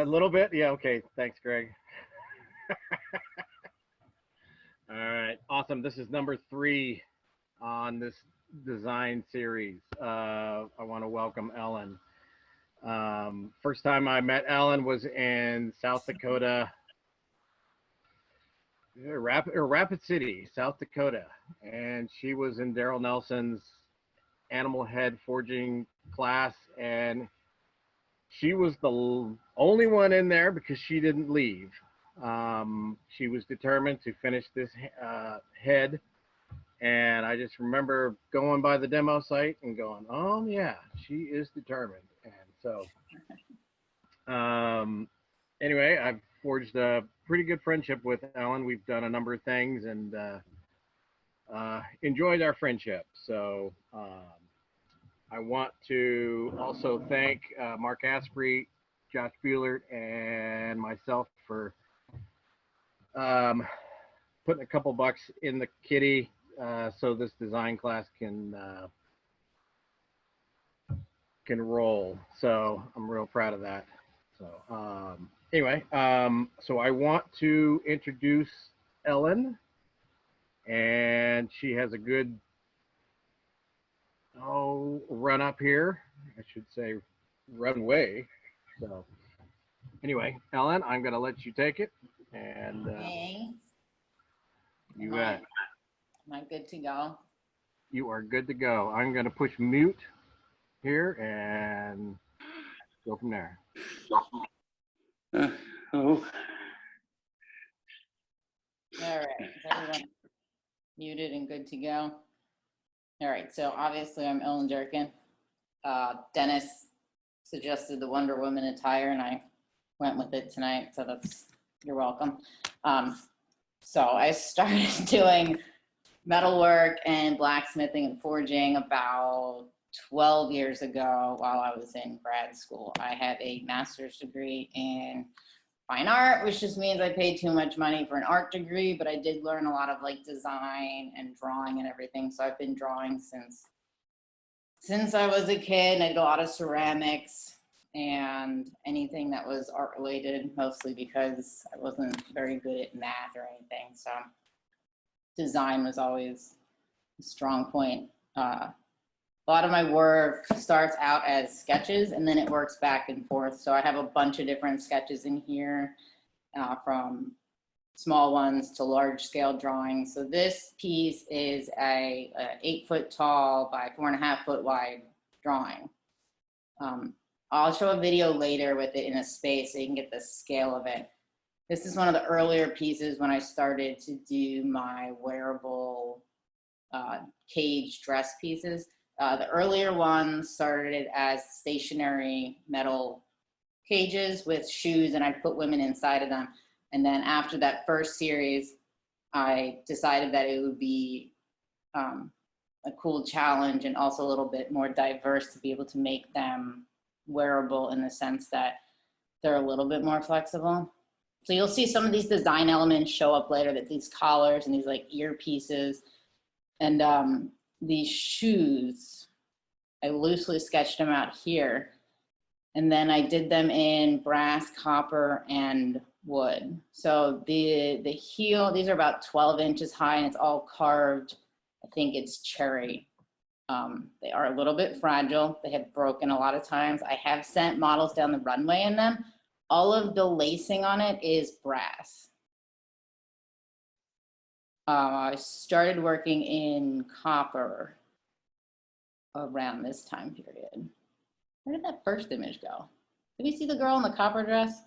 A little bit. Yeah. Okay. Thanks, Greg. All right. Awesome. This is number 3 on this design series. I want to welcome Ellen. First time I met Ellen was in South Dakota, Rapid City, South Dakota, and she was in Daryl Nelson's animal head forging class, and she was the only one in there because she didn't leave. She was determined to finish this head, and I just remember going by the demo site and going, oh yeah, she is determined. And so anyway, I've forged a pretty good friendship with Ellen. We've done a number of things and enjoyed our friendship. So I want to also thank Mark Asprey, Josh Buellert, and myself for putting a couple bucks in the kitty so this design class can roll. So I'm real proud of that. So anyway, so I want to introduce Ellen, and she has a good run up here. I should say runway. So anyway, Ellen, I'm going to let you take it. And Thanks. You bet. Am I good to go? You are good to go. I'm going to push mute here and go from there. Oh. All right. Is everyone muted and good to go? All right. So obviously I'm Ellen Durkan. Dennis suggested the Wonder Woman attire, and I went with it tonight. So you're welcome. So I started doing metalwork and blacksmithing and forging about 12 years ago while I was in grad school. I have a master's degree in fine art, which just means I paid too much money for an art degree, but I did learn a lot of like design and drawing and everything. So I've been drawing since I was a kid. I did a lot of ceramics and anything that was art related, mostly because I wasn't very good at math or anything. So design was always a strong point. A lot of my work starts out as sketches and then it works back and forth. So I have a bunch of different sketches in here, from small ones to large scale drawings. So this piece is a 8 foot tall by 4.5 foot wide drawing. I'll show a video later with it in a space so you can get the scale of it. This is one of the earlier pieces when I started to do my wearable cage dress pieces. The earlier ones started as stationary metal cages with shoes, and I'd put women inside of them. And then after that first series, I decided that it would be a cool challenge and also a little bit more diverse to be able to make them wearable in the sense that they're a little bit more flexible. So you'll see some of these design elements show up later, that these collars and these like earpieces and these shoes, I loosely sketched them out here. And then I did them in brass, copper, and wood. So the heel, these are about 12 inches high and it's all carved. I think it's cherry. They are a little bit fragile. They have broken a lot of times. I have sent models down the runway in them. All of the lacing on it is brass. I started working in copper around this time period. Where did that first image go? Did we see the girl in the copper dress?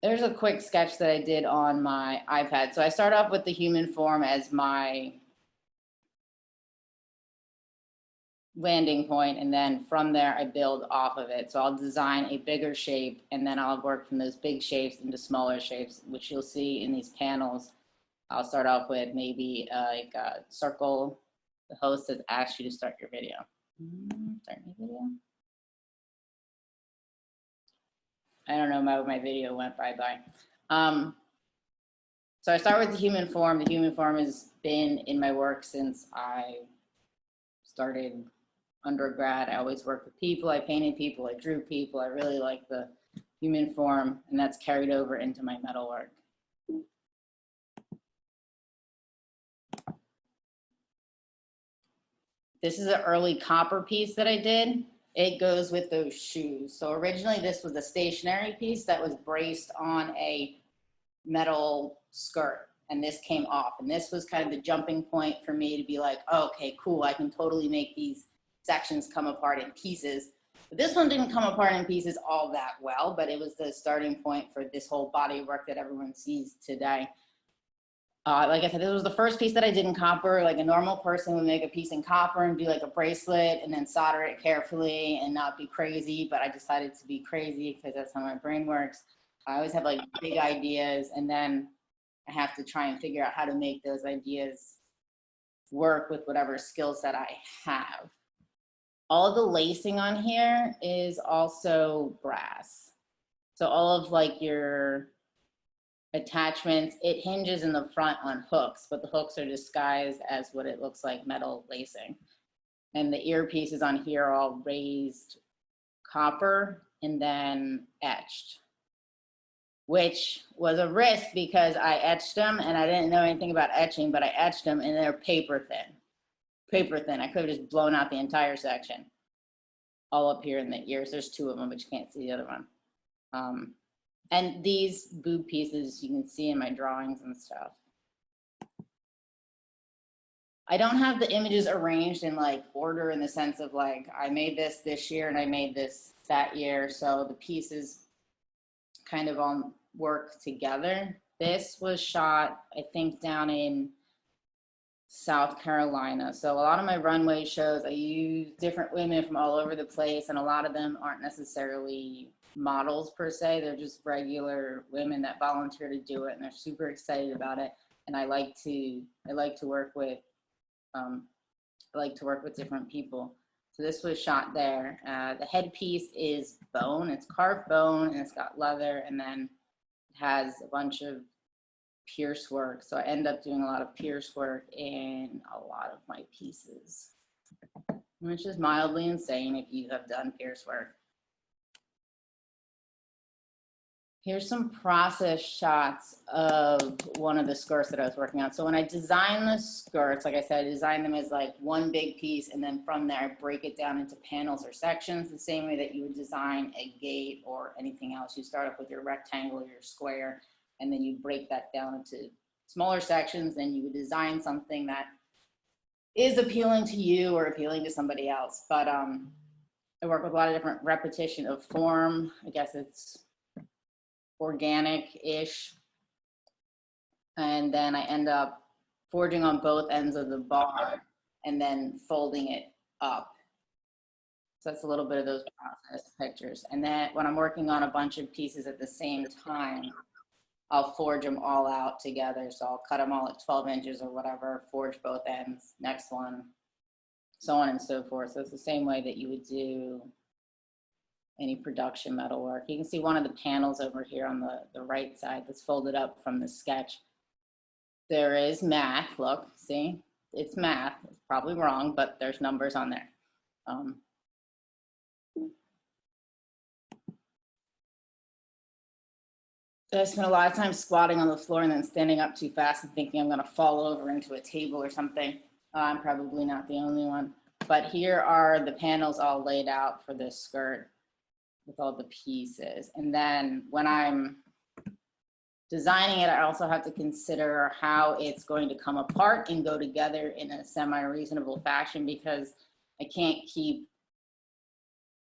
There's a quick sketch that I did on my iPad. So I start off with the human form as my landing point, and then from there I build off of it. So I'll design a bigger shape, and then I'll work from those big shapes into smaller shapes, which you'll see in these panels. I'll start off with maybe like a circle. The host has asked you to start your video. Start my video. I don't know how my video went bye-bye. So I start with the human form. The human form has been in my work since I started undergrad. I always worked with people. I painted people. I drew people. I really like the human form, and that's carried over into my metalwork. This is an early copper piece that I did. It goes with those shoes. So originally this was a stationary piece that was braced on a metal skirt, and this came off. And this was kind of the jumping point for me to be like, oh, okay, cool, I can totally make these sections come apart in pieces. But this one didn't come apart in pieces all that well, but it was the starting point for this whole body work that everyone sees today. Like I said, this was the first piece that I did in copper. Like a normal person would make a piece in copper and do like a bracelet and then solder it carefully and not be crazy. But I decided to be crazy because that's how my brain works. I always have like big ideas, and then I have to try and figure out how to make those ideas work with whatever skill set I have. All of the lacing on here is also brass. So all of like your attachments, it hinges in the front on hooks, but the hooks are disguised as what it looks like, metal lacing. And the earpieces on here are all raised copper and then etched, which was a risk because I etched them and I didn't know anything about etching, but I etched them and they're paper thin. Paper thin. I could have just blown out the entire section. All up here in the ears. There's two of them, but you can't see the other one. And these boob pieces you can see in my drawings and stuff. I don't have the images arranged in like order in the sense of like, I made this year and I made this that year. So the pieces kind of all work together. This was shot, I think, down in South Carolina. So a lot of my runway shows, I use different women from all over the place, and a lot of them aren't necessarily models per se. They're just regular women that volunteer to do it, and they're super excited about it. And I like to work with different people. So this was shot there. The headpiece is bone. It's carved bone, and it's got leather, and then it has a bunch of pierce work. So I end up doing a lot of pierce work in a lot of my pieces, which is mildly insane if you have done pierce work. Here's some process shots of one of the skirts that I was working on. So when I design the skirts, like I said, I design them as like one big piece, and then from there, I break it down into panels or sections, the same way that you would design a gate or anything else. You start off with your rectangle or your square, and then you break that down into smaller sections, and you would design something that is appealing to you or appealing to somebody else. But I work with a lot of different repetition of form. I guess it's organic-ish. And then I end up forging on both ends of the bar and then folding it up. So that's a little bit of those process pictures. And then when I'm working on a bunch of pieces at the same time, I'll forge them all out together. So I'll cut them all at 12 inches or whatever, forge both ends, next one, so on and so forth. So it's the same way that you would do any production metal work. You can see one of the panels over here on the right side that's folded up from the sketch. There is math, look, see, it's math. It's probably wrong, but there's numbers on there. I spent a lot of time squatting on the floor and then standing up too fast and thinking I'm gonna fall over into a table or something. I'm probably not the only one. But here are the panels all laid out for this skirt with all the pieces. And then when I'm designing it, I also have to consider how it's going to come apart and go together in a semi-reasonable fashion, because I can't keep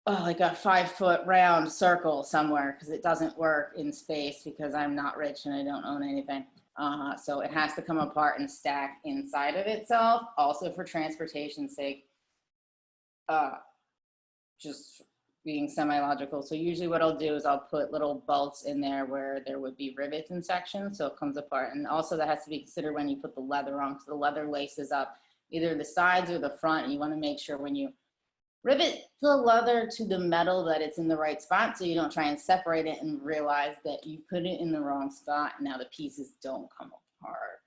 like a 5-foot round circle somewhere, because it doesn't work in space because I'm not rich and I don't own anything. So it has to come apart and stack inside of itself, also for transportation's sake, just being semi-logical. So usually what I'll do is I'll put little bolts in there where there would be rivets in sections, so it comes apart. And also that has to be considered when you put the leather on, because the leather laces up either the sides or the front, and you want to make sure when you rivet the leather to the metal that it's in the right spot, so you don't try and separate it and realize that you put it in the wrong spot and now the pieces don't come apart.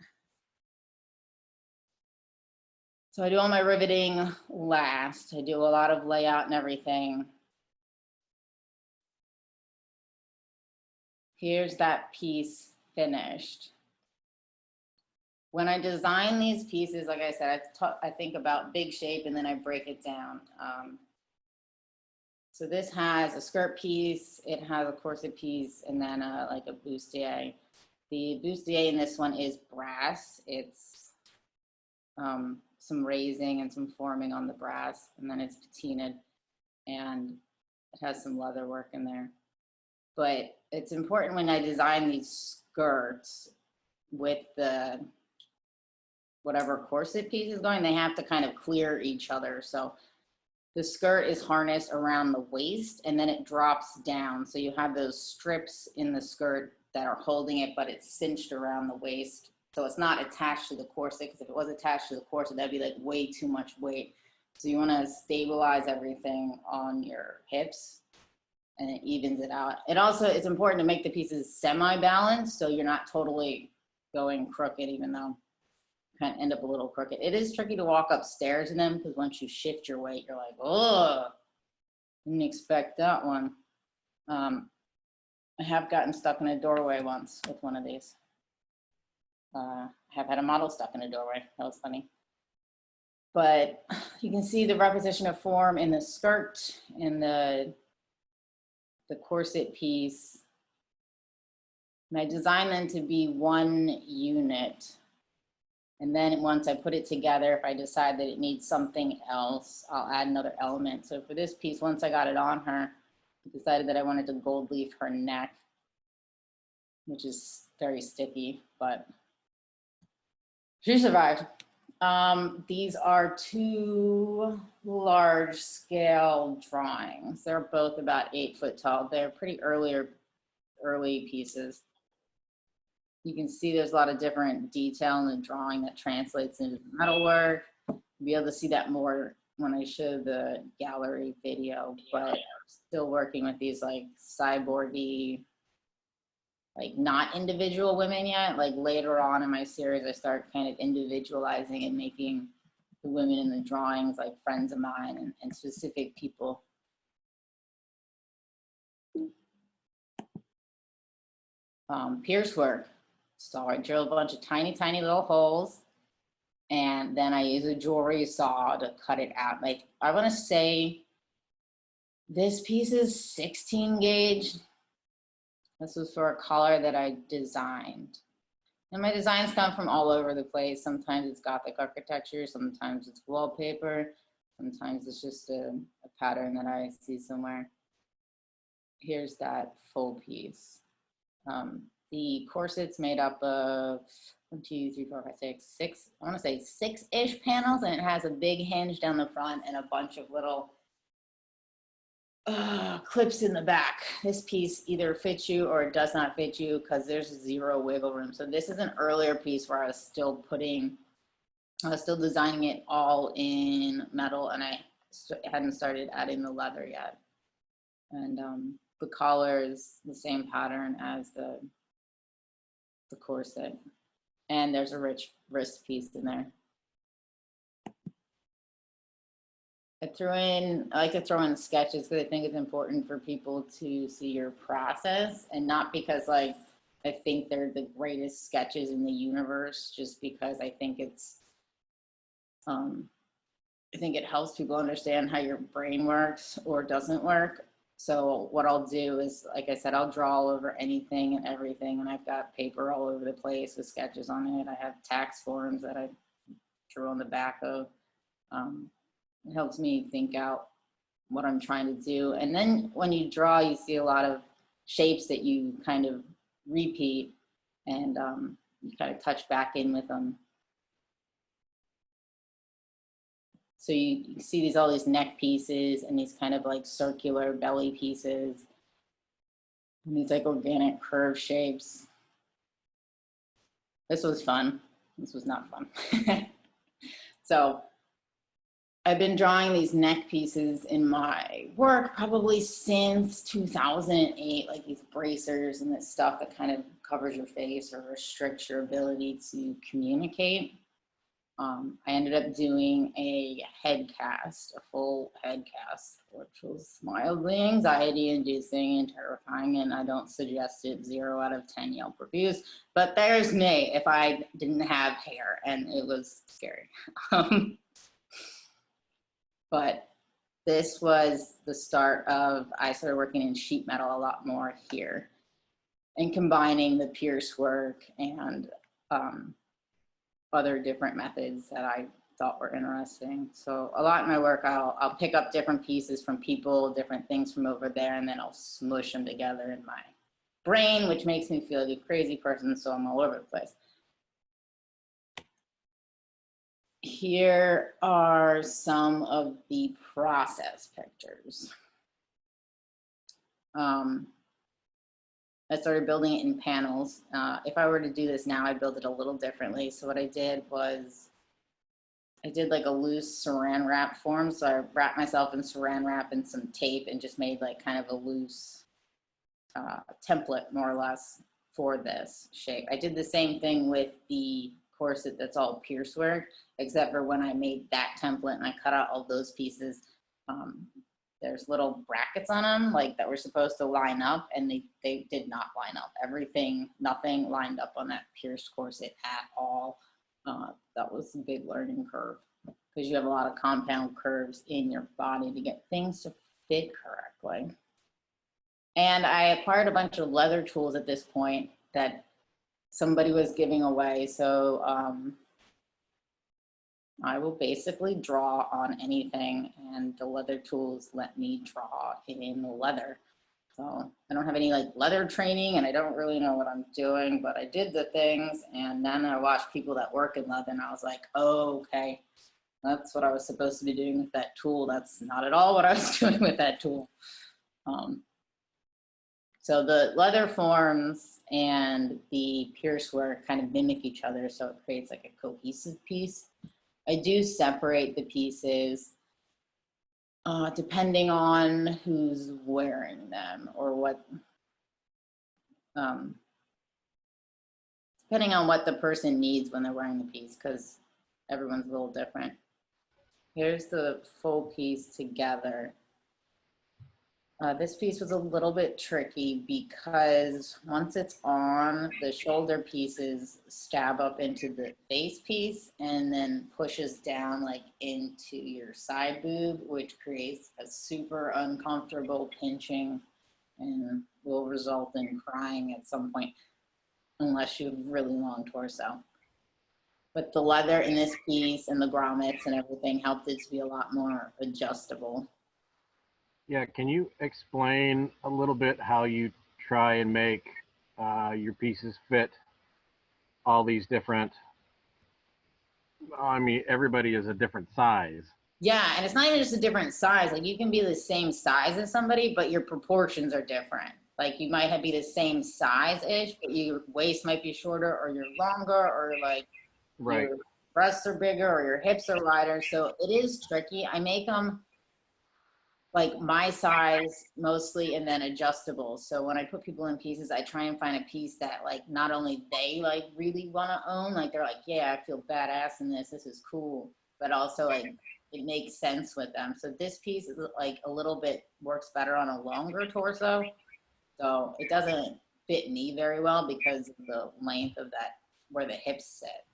So I do all my riveting last. I do a lot of layout and everything. Here's that piece finished. When I design these pieces, like I said, I think about big shape and then I break it down. So this has a skirt piece, it has a corset piece, and then like a bustier. The bustier in this one is brass. It's some raising and some forming on the brass, and then it's patinaed, and it has some leather work in there. But it's important when I design these skirts with the whatever corset piece is going, they have to kind of clear each other. So the skirt is harnessed around the waist and then it drops down. So you have those strips in the skirt that are holding it, but it's cinched around the waist. So it's not attached to the corset, because if it was attached to the corset, that'd be like way too much weight. So you want to stabilize everything on your hips and it evens it out. It also is important to make the pieces semi-balanced so you're not totally going crooked, even though you kind of end up a little crooked. It is tricky to walk upstairs in them because once you shift your weight, you're like, oh, didn't expect that one. I have gotten stuck in a doorway once with one of these. I have had a model stuck in a doorway. That was funny. But you can see the repetition of form in the skirt, in the corset piece. And I designed them to be one unit. And then once I put it together, if I decide that it needs something else, I'll add another element. So for this piece, once I got it on her, I decided that I wanted to gold leaf her neck, which is very sticky, but she survived. These are two large scale drawings. They're both about 8 foot tall. They're pretty early pieces. You can see there's a lot of different detail in the drawing that translates into metalwork. You'll be able to see that more when I show the gallery video, but still working with these like cyborgy, like not individual women yet. Like later on in my series, I start kind of individualizing and making the women in the drawings like friends of mine and specific people. Piercework. So I drill a bunch of tiny, tiny little holes, and then I use a jewelry saw to cut it out. Like I want to say this piece is 16 gauge. This was for a collar that I designed. And my designs come from all over the place. Sometimes it's Gothic architecture, sometimes it's wallpaper, sometimes it's just a pattern that I see somewhere. Here's that full piece. The corset's made up of 1, 2, 3, 4, 5, 6, 6, I want to say 6-ish panels, and it has a big hinge down the front and a bunch of little clips in the back. This piece either fits you or it does not fit you because there's 0 wiggle room. So this is an earlier piece where I was still designing it all in metal, and I hadn't started adding the leather yet. And the collar is the same pattern as the corset, and there's a rich wrist piece in there. I like to throw in sketches because I think it's important for people to see your process, and not because like I think they're the greatest sketches in the universe, just because I think it's I think it helps people understand how your brain works or doesn't work. So what I'll do is, like I said, I'll draw all over anything and everything, and I've got paper all over the place with sketches on it. I have tax forms that I drew on the back of. It helps me think out what I'm trying to do. And then when you draw, you see a lot of shapes that you kind of repeat, and you kind of touch back in with them. So you see all these neck pieces and these kind of like circular belly pieces and these like organic curve shapes. This was fun. This was not fun. So I've been drawing these neck pieces in my work probably since 2008, like these bracers and this stuff that kind of covers your face or restricts your ability to communicate. I ended up doing a head cast, a full head cast, which was mildly anxiety inducing and terrifying, and I don't suggest it. 0 out of 10 Yelp reviews, but there's me if I didn't have hair, and it was scary. But this was the start of, I started working in sheet metal a lot more here and combining the Piercework and other different methods that I thought were interesting. So a lot in my work, I'll pick up different pieces from people, different things from over there, and then I'll smush them together in my brain, which makes me feel like a crazy person, so I'm all over the place. Here are some of the process pictures. I started building it in panels. If I were to do this now, I'd build it a little differently. So what I did was, I did like a loose saran wrap form. So I wrapped myself in saran wrap and some tape and just made like kind of a loose template, more or less, for this shape. I did the same thing with the corset that's all Piercework, except for when I made that template and I cut out all those pieces, there's little brackets on them like that were supposed to line up, and they did not line up. Nothing lined up on that pierced corset at all. That was a big learning curve because you have a lot of compound curves in your body to get things to fit correctly. And I acquired a bunch of leather tools at this point that somebody was giving away. So I will basically draw on anything, and the leather tools let me draw in leather. So I don't have any like leather training, and I don't really know what I'm doing, but I did the things, and then I watched people that work in leather, and I was like, oh, okay, that's what I was supposed to be doing with that tool. That's not at all what I was doing with that tool. So the leather forms and the Piercework kind of mimic each other, so it creates like a cohesive piece. I do separate the pieces depending on who's wearing them or what, depending on what the person needs when they're wearing the piece, because everyone's a little different. Here's the full piece together. This piece was a little bit tricky because once it's on, the shoulder pieces stab up into the face piece and then pushes down like into your side boob, which creates a super uncomfortable pinching and will result in crying at some point unless you have really long torso. But the leather in this piece and the grommets and everything helped it to be a lot more adjustable. Yeah, can you explain a little bit how you try and make your pieces fit all these different, I mean, everybody is a different size. Yeah, and it's not even just a different size. Like you can be the same size as somebody, but your proportions are different. Like you might be the same size-ish, but your waist might be shorter or you're longer, or like Right. your breasts are bigger or your hips are wider. So it is tricky. I make them like my size mostly and then adjustable. So when I put people in pieces, I try and find a piece that like not only they like really want to own, like they're like, yeah, I feel badass in this, this is cool, but also like it makes sense with them. So this piece is like a little bit works better on a longer torso. So it doesn't fit me very well because of the length of that, where the hips sit.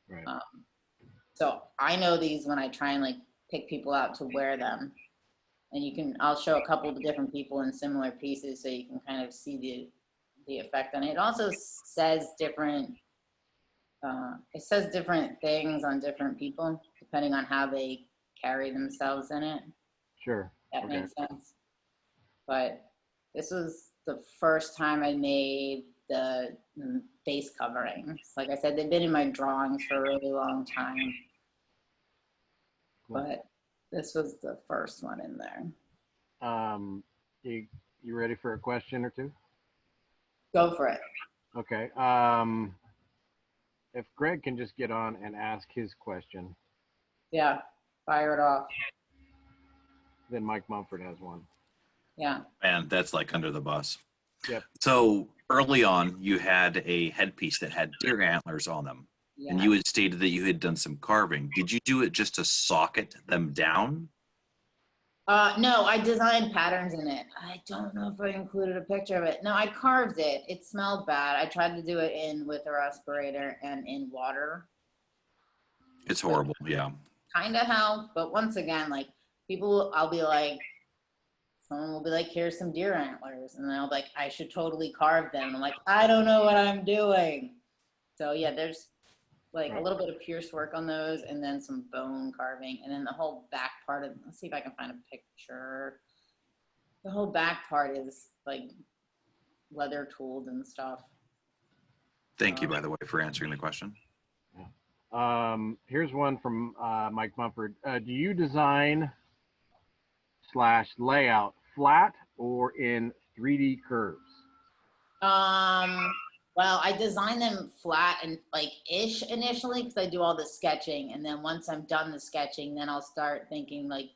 Right. So I know these when I try and like pick people out to wear them. And you can, I'll show a couple of different people in similar pieces so you can kind of see the effect on it. It also says different, things on different people depending on how they carry themselves in it. Sure. That Okay. makes sense. But this was the first time I made the face coverings. Like I said, they've been in my drawings for a really long time. Cool. But this was the first one in there. You ready for a question or two? Go for it. Okay. If Greg can just get on and ask his question, Yeah, fire it off. then Mike Mumford has one. Yeah. Man, that's like under the bus. Yep. So early on, you had a headpiece that had deer antlers on them. And you had stated that you had done some carving. Did you do it just to socket them down? No, I designed patterns in it. I don't know if I included a picture of it. No, I carved it. It smelled bad. I tried to do it with a respirator and in water. It's horrible, yeah. Kind of helped, but once again, like people, I'll be like, someone will be like, here's some deer antlers. And then I'll be like, I should totally carve them. I'm like, I don't know what I'm doing. So yeah, there's like a little bit of pierce work on those and then some bone carving. And then the whole back part of, let's see if I can find a picture. The whole back part is like leather tooled and stuff. Thank you, by the way, for answering the question. Here's one from Mike Mumford. Do you design / layout flat or in 3D curves? Well, I design them flat and like ish initially because I do all the sketching, and then once I'm done the sketching, then I'll start thinking like,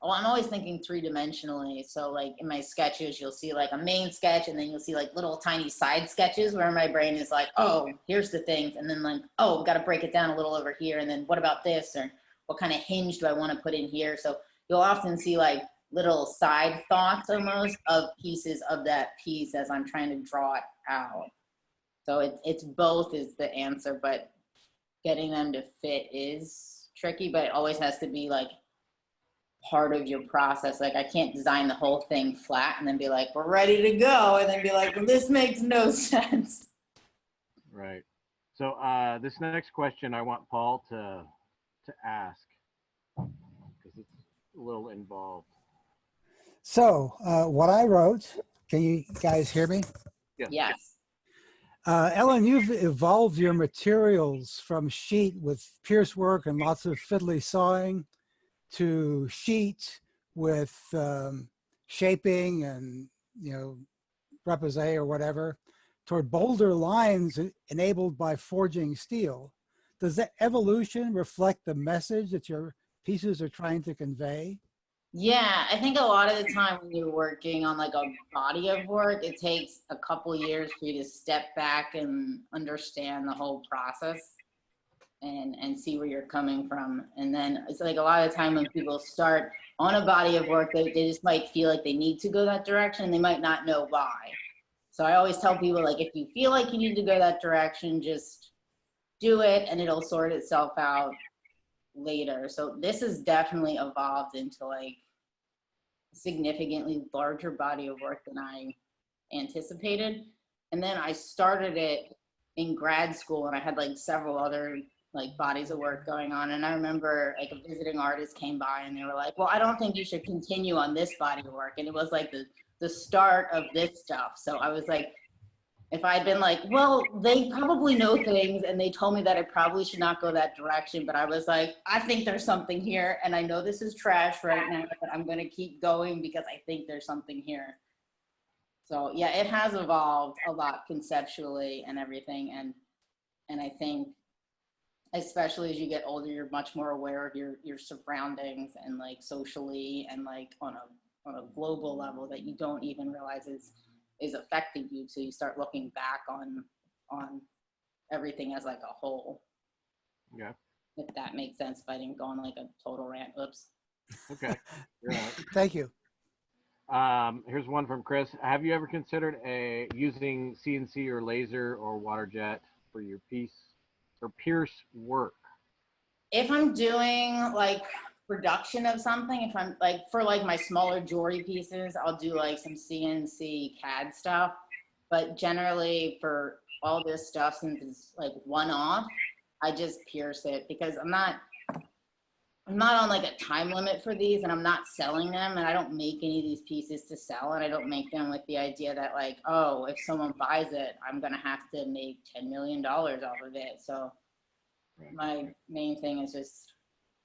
oh, I'm always thinking 3-dimensionally. So like in my sketches, you'll see like a main sketch, and then you'll see like little tiny side sketches where my brain is like, oh, here's the things, and then like, oh, got to break it down a little over here, and then what about this, or what kind of hinge do I want to put in here? So you'll often see like little side thoughts almost of pieces of that piece as I'm trying to draw it out. So it's both is the answer, but getting them to fit is tricky, but it always has to be like part of your process. Like I can't design the whole thing flat and then be like, we're ready to go. And then be like, well, this makes no sense. Right. So this next question I want Paul to ask because it's a little involved. So what I wrote, can you guys hear me? Yes. Ellen, you've evolved your materials from sheet with pierce work and lots of fiddly sawing to sheet with shaping and, repoussé or whatever, toward bolder lines enabled by forging steel. Does that evolution reflect the message that your pieces are trying to convey? Yeah, I think a lot of the time when you're working on like a body of work, it takes a couple years for you to step back and understand the whole process and see where you're coming from. And then it's like a lot of the time when people start on a body of work, they just might feel like they need to go that direction and they might not know why. So I always tell people, like, if you feel like you need to go that direction, just do it and it'll sort itself out later. So this has definitely evolved into like significantly larger body of work than I anticipated. And then I started it in grad school and I had like several other like bodies of work going on. And I remember like a visiting artist came by and they were like, well, I don't think you should continue on this body of work. And it was like the start of this stuff. So I was like, if I'd been like, well, they probably know things and they told me that I probably should not go that direction, but I was like, I think there's something here and I know this is trash right now, but I'm going to keep going because I think there's something here. So yeah, it has evolved a lot conceptually and everything. And I think especially as you get older, you're much more aware of your surroundings and like socially and like on a global level that you don't even realize is affecting you. So you start looking back on everything as like a whole. Yeah. If that makes sense, if I didn't go on like a total rant. Oops. Okay. You're right. Thank you. Here's one from Chris. Have you ever considered using CNC or laser or waterjet for your piece or pierce work? If I'm doing like production of something, if I'm like for like my smaller jewelry pieces, I'll do like some CNC CAD stuff. But generally for all this stuff, since it's like one-off, I just pierce it because I'm not on like a time limit for these and I'm not selling them and I don't make any of these pieces to sell and I don't make them with the idea that like, oh, if someone buys it, I'm gonna have to make $10 million off of it. So my main thing is just,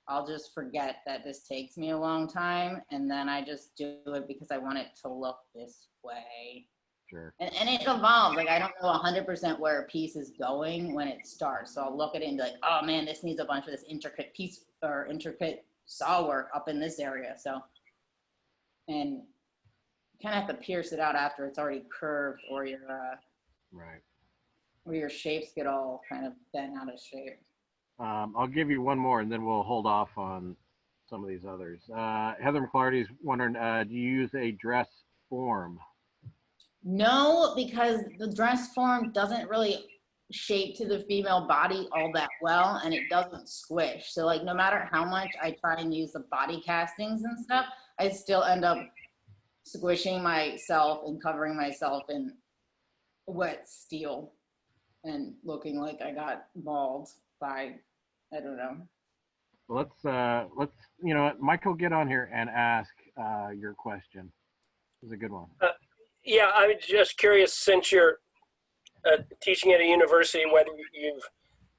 I'll just forget that this takes me a long time and then I just do it because I want it to look this way. Sure. And it evolves. Like I don't know 100% where a piece is going when it starts. So I'll look at it and be like, oh man, this needs a bunch of this intricate piece or intricate saw work up in this area. So, and you kind of have to pierce it out after it's already curved or you're right. where your shapes get all kind of bent out of shape. I'll give you one more, and then we'll hold off on some of these others. Heather Mclarty is wondering, do you use a dress form? No, because the dress form doesn't really shape to the female body all that well, and it doesn't squish. So like no matter how much I try and use the body castings and stuff, I still end up squishing myself and covering myself in wet steel and looking like I got mauled by, I don't know. Well, let's you know what, Michael, get on here and ask your question. This is a good one. Yeah, I'm just curious, since you're teaching at a university, whether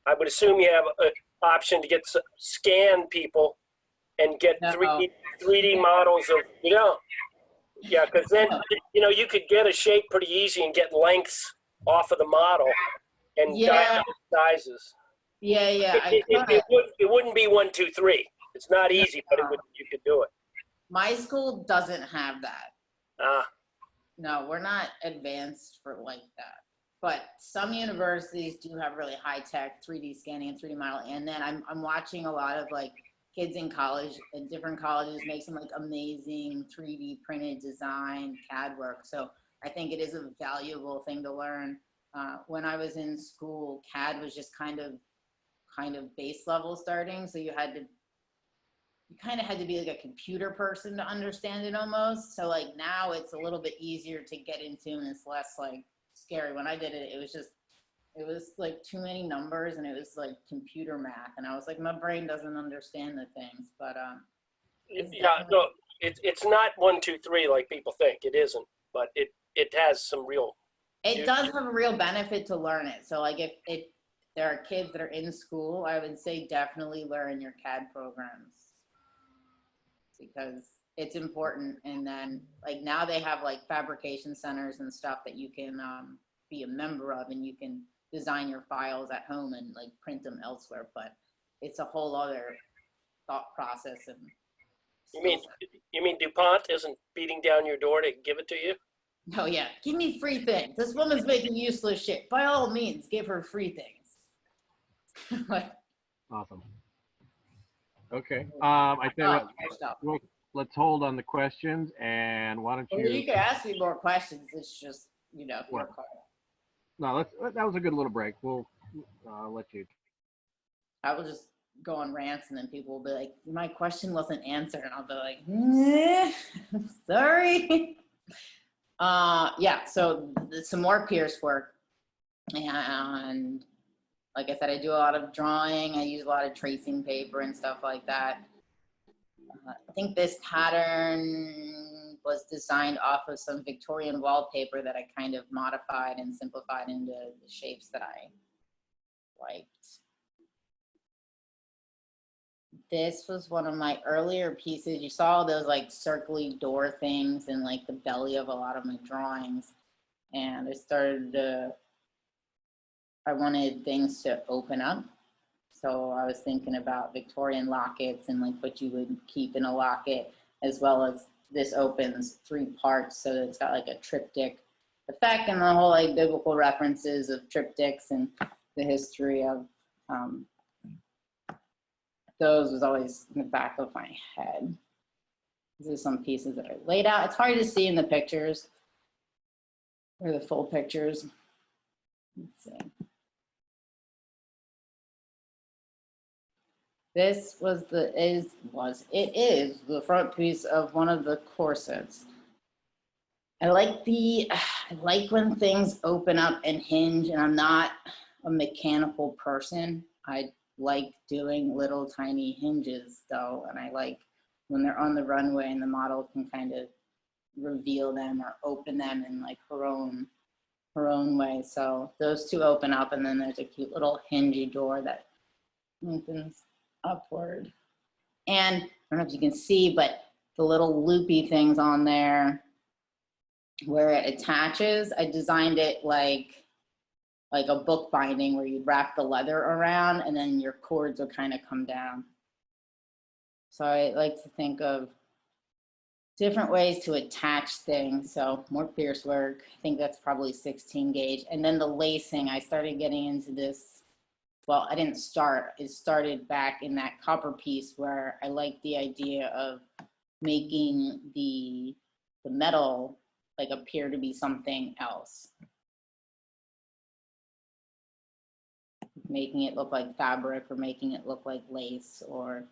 I would assume you have an option to get scan people and get No. 3D models of, yeah, because then, you could get a shape pretty easy and get lengths off of the model and dial sizes. Yeah. It wouldn't be 1, 2, 3. It's not easy, but you could do it. My school doesn't have that. No, we're not advanced for like that. But some universities do have really high-tech 3D scanning and 3D modeling. And then I'm watching a lot of like kids in college, in different colleges, make some like amazing 3D printed design CAD work. So I think it is a valuable thing to learn. When I was in school, CAD was just kind of base level starting. So you kind of had to be like a computer person to understand it almost. So like now it's a little bit easier to get into and it's less like scary. When I did it, it was like too many numbers and it was like computer math. And I was like, my brain doesn't understand the things, but it's not 1, 2, 3 like people think. It isn't, but it has some real. It does have a real benefit to learn it. So like if there are kids that are in school, I would say definitely learn your CAD programs, because it's important. And then like now they have like fabrication centers and stuff that you can be a member of, and you can design your files at home and like print them elsewhere, but it's a whole other thought process. And you mean DuPont isn't beating down your door to give it to you? oh yeah, give me free things. This woman's making useless shit. By all means, give her free things. Awesome. Okay. I think let's hold on the questions, and why don't you? Well, you can ask me more questions. It's just your call. No, that was a good little break. We'll let you. I will just go on rants, and then people will be like, "My question wasn't answered," and I'll be like, "Nah, sorry." Yeah. So some more Piercework, and like I said, I do a lot of drawing. I use a lot of tracing paper and stuff like that. I think this pattern was designed off of some Victorian wallpaper that I kind of modified and simplified into the shapes that I liked. This was one of my earlier pieces. You saw those like circly door things in like the belly of a lot of my drawings. And I wanted things to open up. So I was thinking about Victorian lockets and like what you would keep in a locket, as well as this opens 3 parts. So it's got like a triptych effect, and the whole like biblical references of triptychs and the history of those was always in the back of my head. These are some pieces that I laid out. It's hard to see in the pictures, or the full pictures. Let's see. This is the front piece of one of the corsets. I like when things open up and hinge, and I'm not a mechanical person. I like doing little tiny hinges though, and I like when they're on the runway and the model can kind of reveal them or open them in like her own way. So those 2 open up, and then there's a cute little hingey door that opens upward. And I don't know if you can see, but the little loopy things on there where it attaches, I designed it like a book binding where you'd wrap the leather around and then your cords would kind of come down. So I like to think of different ways to attach things. So more pierce work. I think that's probably 16 gauge. And then the lacing, I started getting into this. Well, I didn't start. It started back in that copper piece where I liked the idea of making the metal like appear to be something else. Making it look like fabric or making it look like lace or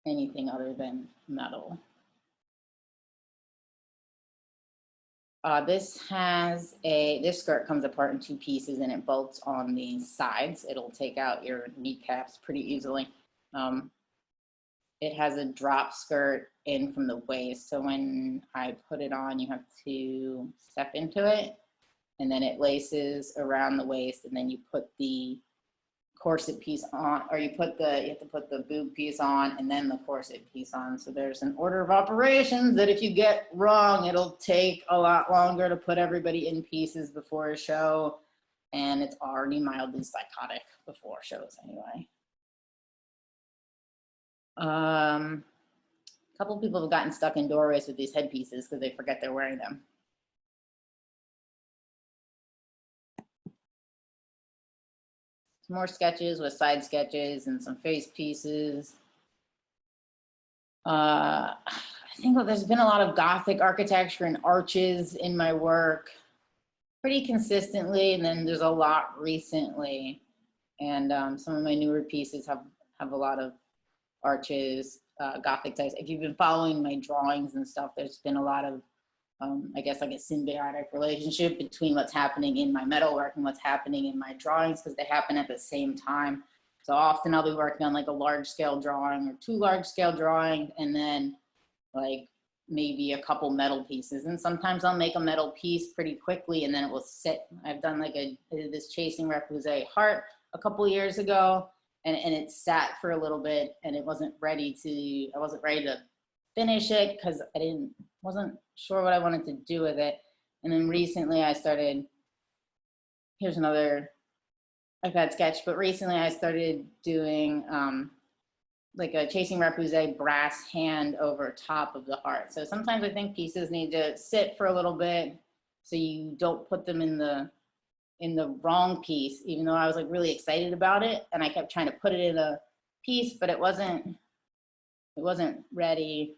anything other than metal. This skirt comes apart in 2 pieces and it bolts on the sides. It'll take out your kneecaps pretty easily. It has a drop skirt in from the waist. So when I put it on, you have to step into it and then it laces around the waist and then you put the corset piece on, or you have to put the boob piece on and then the corset piece on. So there's an order of operations that if you get wrong, it'll take a lot longer to put everybody in pieces before a show. And it's already mildly psychotic before shows anyway. A couple people have gotten stuck in doorways with these headpieces because they forget they're wearing them. Some more sketches with side sketches and some face pieces. I think there's been a lot of Gothic architecture and arches in my work pretty consistently, and then there's a lot recently. And some of my newer pieces have a lot of arches, Gothic types. If you've been following my drawings and stuff, there's been a lot of, I guess like a symbiotic relationship between what's happening in my metalwork and what's happening in my drawings because they happen at the same time. So often I'll be working on like a large scale drawing or 2 large scale drawings and then like maybe a couple metal pieces. And sometimes I'll make a metal piece pretty quickly and then it will sit. I've done like I did this Chasing Repoussé heart a couple years ago and it sat for a little bit and I wasn't ready to finish it because wasn't sure what I wanted to do with it. And then recently I started, here's another iPad sketch, but recently I started doing like a Chasing Repoussé brass hand over top of the heart. So sometimes I think pieces need to sit for a little bit so you don't put them in the wrong piece, even though I was like really excited about it. And I kept trying to put it in a piece, but it wasn't ready.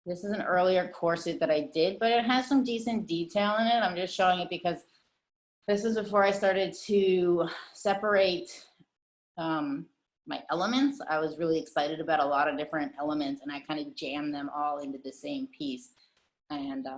This is an earlier corset that I did, but it has some decent detail in it. I'm just showing it because this is before I started to separate my elements. I was really excited about a lot of different elements and I kind of jammed them all into the same piece. And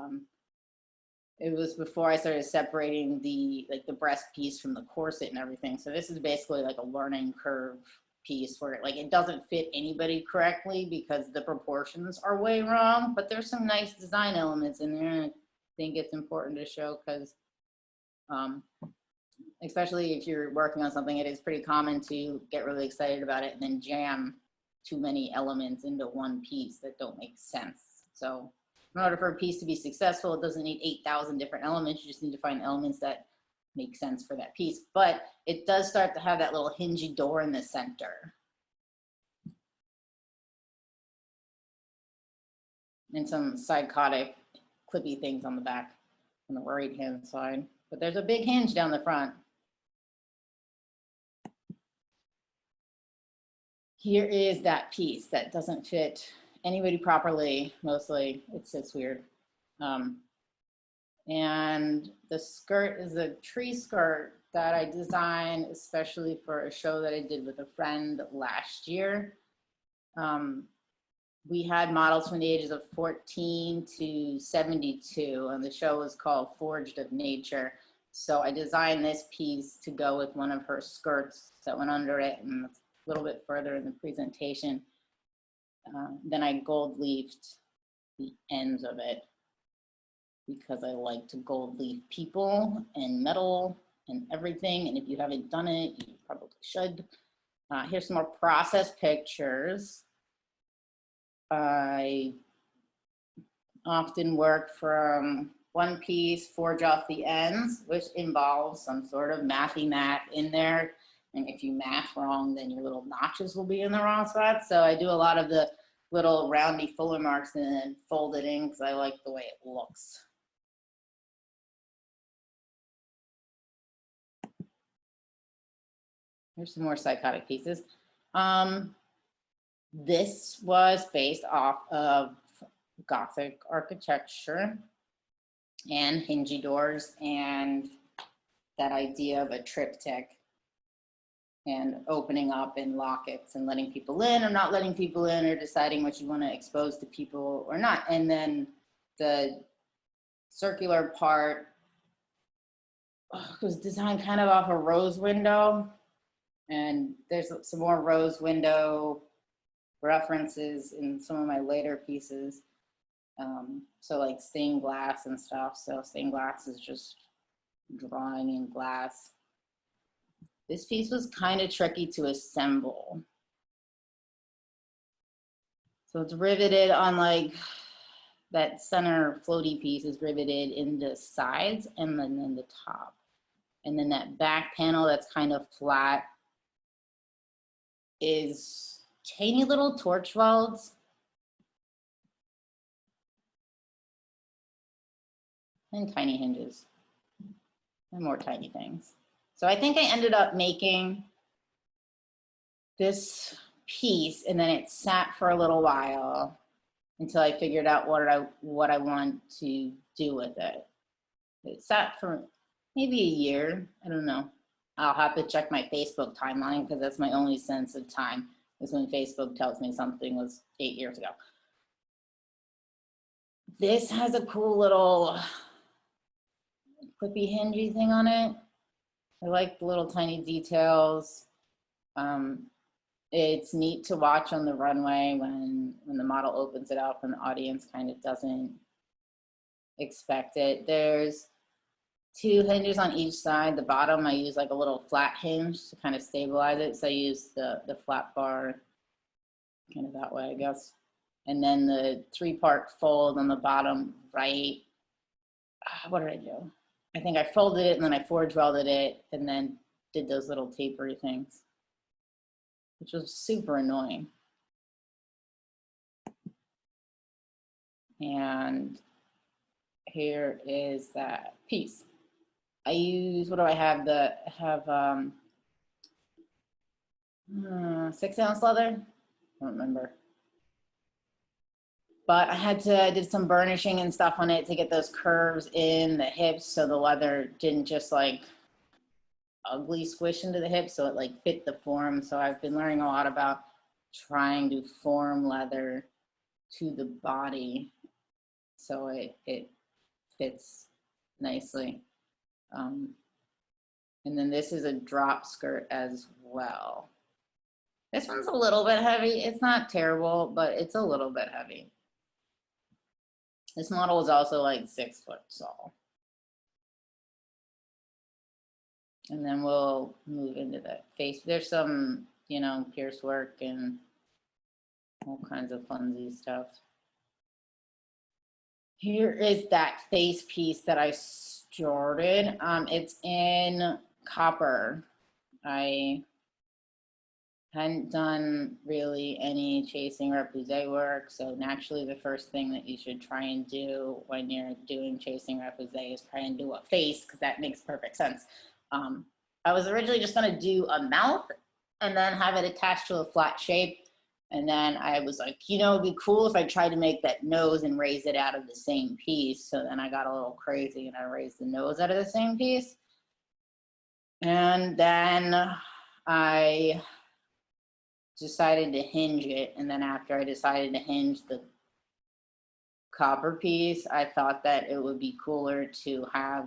it was before I started separating the breast piece from the corset and everything. So this is basically like a learning curve piece where it doesn't fit anybody correctly because the proportions are way wrong, but there's some nice design elements in there. And I think it's important to show because especially if you're working on something, it is pretty common to get really excited about it and then jam too many elements into one piece that don't make sense. So in order for a piece to be successful, it doesn't need 8,000 different elements. You just need to find elements that make sense for that piece. But it does start to have that little hingy door in the center. And some psychotic clippy things on the back on the right hand side. But there's a big hinge down the front. Here is that piece that doesn't fit anybody properly. Mostly it sits weird. And the skirt is a tree skirt that I designed especially for a show that I did with a friend last year. We had models from the ages of 14 to 72, and the show was called Forged of Nature. So I designed this piece to go with one of her skirts that went under it, and it's a little bit further in the presentation. Then I gold leafed the ends of it because I like to gold leaf people and metal and everything. And if you haven't done it, you probably should. Here's some more process pictures. I often work from one piece, forge off the ends, which involves some sort of mathy math in there. And if you math wrong, then your little notches will be in the wrong spot. So I do a lot of the little roundy fuller marks and then fold it in because I like the way it looks. Here's some more psychotic pieces. This was based off of Gothic architecture and hingy doors and that idea of a triptych and opening up in lockets and letting people in or not letting people in or deciding what you want to expose to people or not. And then the circular part was designed kind of off a rose window, and there's some more rose window references in some of my later pieces. So like stained glass and stuff. So stained glass is just drawing in glass. This piece was kind of tricky to assemble. So it's riveted on like that center floaty piece is riveted in the sides and then in the top. And then that back panel that's kind of flat is tiny little torch welds. And tiny hinges and more tiny things. So I think I ended up making this piece and then it sat for a little while until I figured out what I want to do with it. It sat for maybe a year, I don't know. I'll have to check my Facebook timeline because that's my only sense of time, is when Facebook tells me something was 8 years ago. This has a cool little clippy hingy thing on it. I like the little tiny details. It's neat to watch on the runway when the model opens it up and the audience kind of doesn't expect it. There's 2 hinges on each side. The bottom, I use like a little flat hinge to kind of stabilize it. So I use the flat bar kind of that way, I guess. And then the 3-part fold on the bottom right. What did I do? I think I folded it and then I forge welded it and then did those little tapery things, which was super annoying. And here is that piece. I use, what do I have? I have 6-ounce leather? I don't remember. But I did some burnishing and stuff on it to get those curves in the hips so the leather didn't just like ugly squish into the hips, so it like fit the form. So I've been learning a lot about trying to form leather to the body so it fits nicely. And then this is a drop skirt as well. This one's a little bit heavy. It's not terrible, but it's a little bit heavy. This model is also like 6 foot tall. And then we'll move into the face. There's some, you know, piercework and all kinds of funsy stuff. Here is that face piece that I started. It's in copper. I hadn't done really any chasing repoussé work, so naturally the first thing that you should try and do when you're doing chasing repoussé is try and do a face, because that makes perfect sense. I was originally just going to do a mouth and then have it attached to a flat shape, and then I was like, you know, it'd be cool if I tried to make that nose and raise it out of the same piece. So then I got a little crazy and I raised the nose out of the same piece, and then I decided to hinge it. And then after I decided to hinge the copper piece, I thought that it would be cooler to have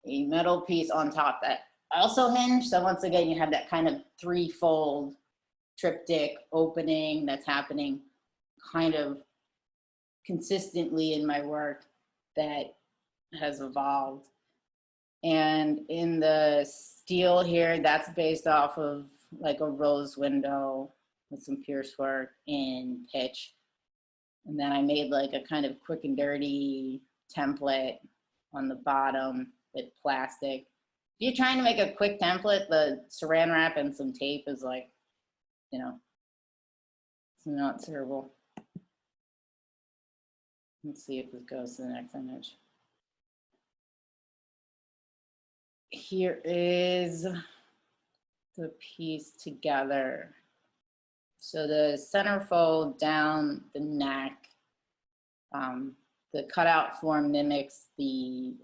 a metal piece on top that also hinged. So once again, you have that kind of 3-fold triptych opening that's happening kind of consistently in my work that has evolved. And in the steel here, that's based off of like a rose window with some piercework in pitch. And then I made like a kind of quick and dirty template on the bottom with plastic. If you're trying to make a quick template, the saran wrap and some tape is like, you know, it's not terrible. Let's see if this goes to the next image. Here is the piece together. So the centerfold down the neck, the cutout form mimics the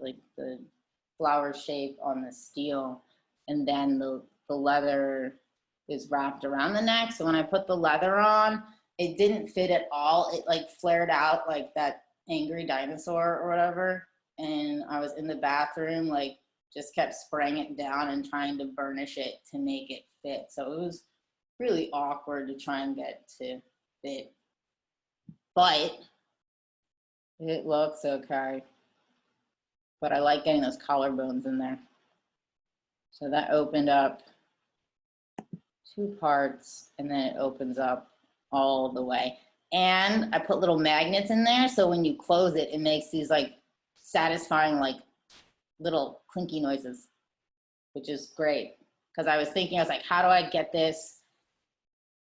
flower shape on the steel, and then the leather is wrapped around the neck. So when I put the leather on, it didn't fit at all. It like flared out like that angry dinosaur or whatever. And I was in the bathroom, like just kept spraying it down and trying to burnish it to make it fit. So it was really awkward to try and get to fit, but it looks okay. But I like getting those collarbones in there. So that opened up 2 parts, and then it opens up all the way. And I put little magnets in there, so when you close it, it makes these like satisfying like little clinky noises, which is great. Because I was thinking, I was like, how do I get this?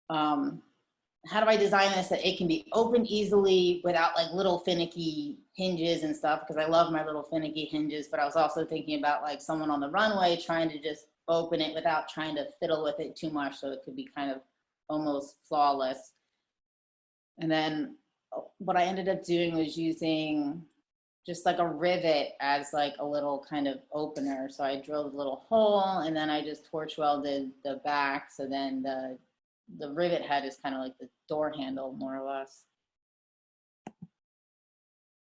How do I design this that it can be opened easily without like little finicky hinges and stuff? Because I love my little finicky hinges, but I was also thinking about like someone on the runway trying to just open it without trying to fiddle with it too much, so it could be kind of almost flawless. And then what I ended up doing was using just like a rivet as like a little kind of opener. So I drilled a little hole, and then I just torch welded the back. So then the rivet head is kind of like the door handle, more or less.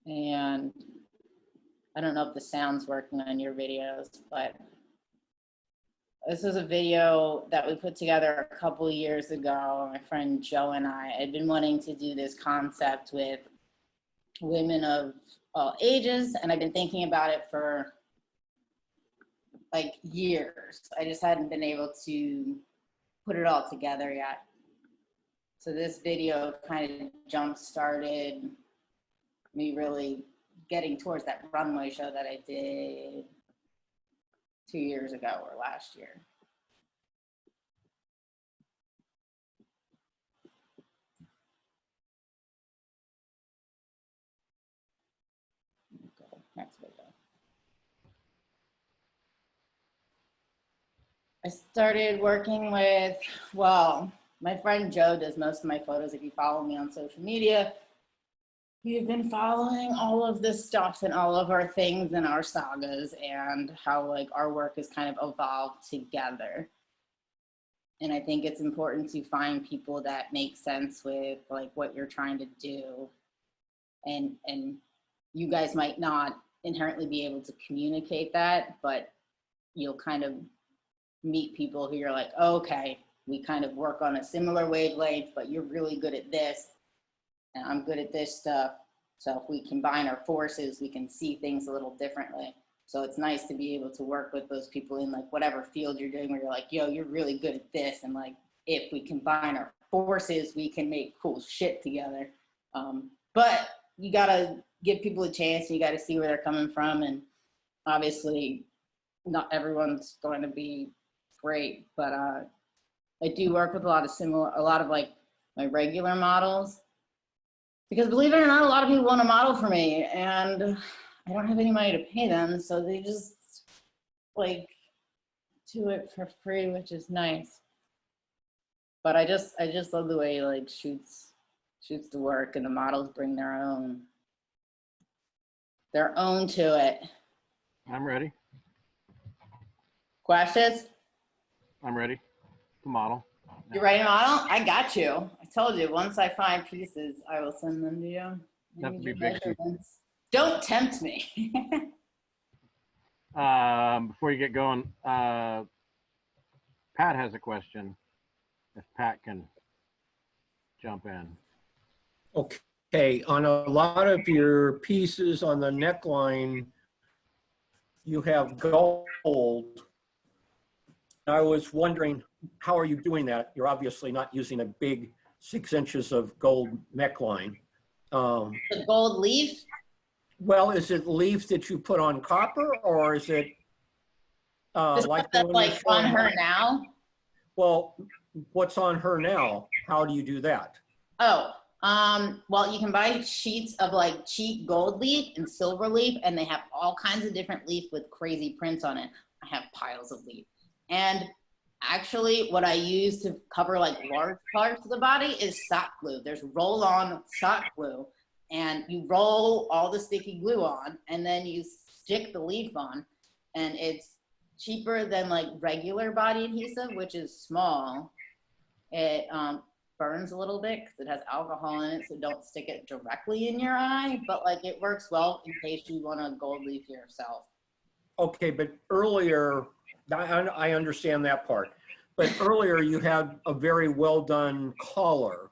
And I don't know if the sound's working on your videos, but this is a video that we put together a couple of years ago. My friend Joe and I had been wanting to do this concept with women of all ages, and I've been thinking about it for like years. I just hadn't been able to put it all together yet. So this video kind of jump-started me really getting towards that runway show that I did 2 years ago or last year. Okay, next video. I started working with, well, my friend Joe does most of my photos. If you follow me on social media, we've been following all of this stuff and all of our things and our sagas and how like our work has kind of evolved together. And I think it's important to find people that make sense with like what you're trying to do. And you guys might not inherently be able to communicate that, but you'll kind of meet people who you're like, oh, okay, we kind of work on a similar wavelength, but you're really good at this and I'm good at this stuff. So if we combine our forces, we can see things a little differently. So it's nice to be able to work with those people in like whatever field you're doing where you're like, yo, you're really good at this. And like, if we combine our forces, we can make cool shit together. But you gotta give people a chance. You gotta see where they're coming from. And obviously not everyone's going to be great, but I do work with a lot of like my regular models, because believe it or not, a lot of people want to model for me and I don't have any money to pay them. So they just like do it for free, which is nice. But I just love the way he like shoots the work, and the models bring their own to it. I'm ready. Questions? I'm ready to model. You ready to model? I got you. I told you, once I find pieces, I will send them to you. Have to be big. Don't tempt me. Before you get going, Pat has a question. If Pat can jump in. Okay, on a lot of your pieces on the neckline, you have gold. I was wondering, how are you doing that? You're obviously not using a big 6 inches of gold neckline. The gold leaf? Well, is it leaf that you put on copper, or is it like on her now? Well, what's on her now? How do you do that? Oh, Well, you can buy sheets of like cheap gold leaf and silver leaf, and they have all kinds of different leaf with crazy prints on it. I have piles of leaf. And actually what I use to cover like large parts of the body is sock glue. There's roll-on sock glue, and you roll all the sticky glue on, and then you stick the leaf on, and it's cheaper than like regular body adhesive, which is small. It burns a little bit because it has alcohol in it, so don't stick it directly in your eye, but like it works well in case you want to gold leaf yourself. Okay, but earlier, I understand that part. But earlier you had a very well done collar.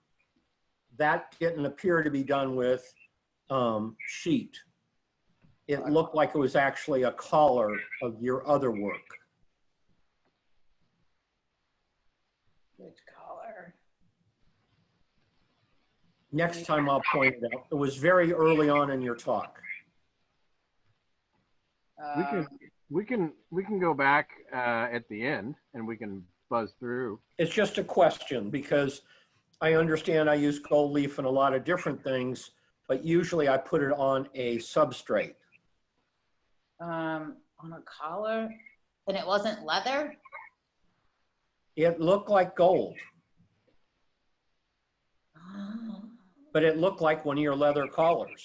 That didn't appear to be done with sheet. It looked like it was actually a collar of your other work. Which color? Next time I'll point it out. It was very early on in your talk. We can go back at the end and we can buzz through. It's just a question because I understand I use gold leaf in a lot of different things, but usually I put it on a substrate. On a collar, and it wasn't leather? It looked like gold, but it looked like one of your leather collars.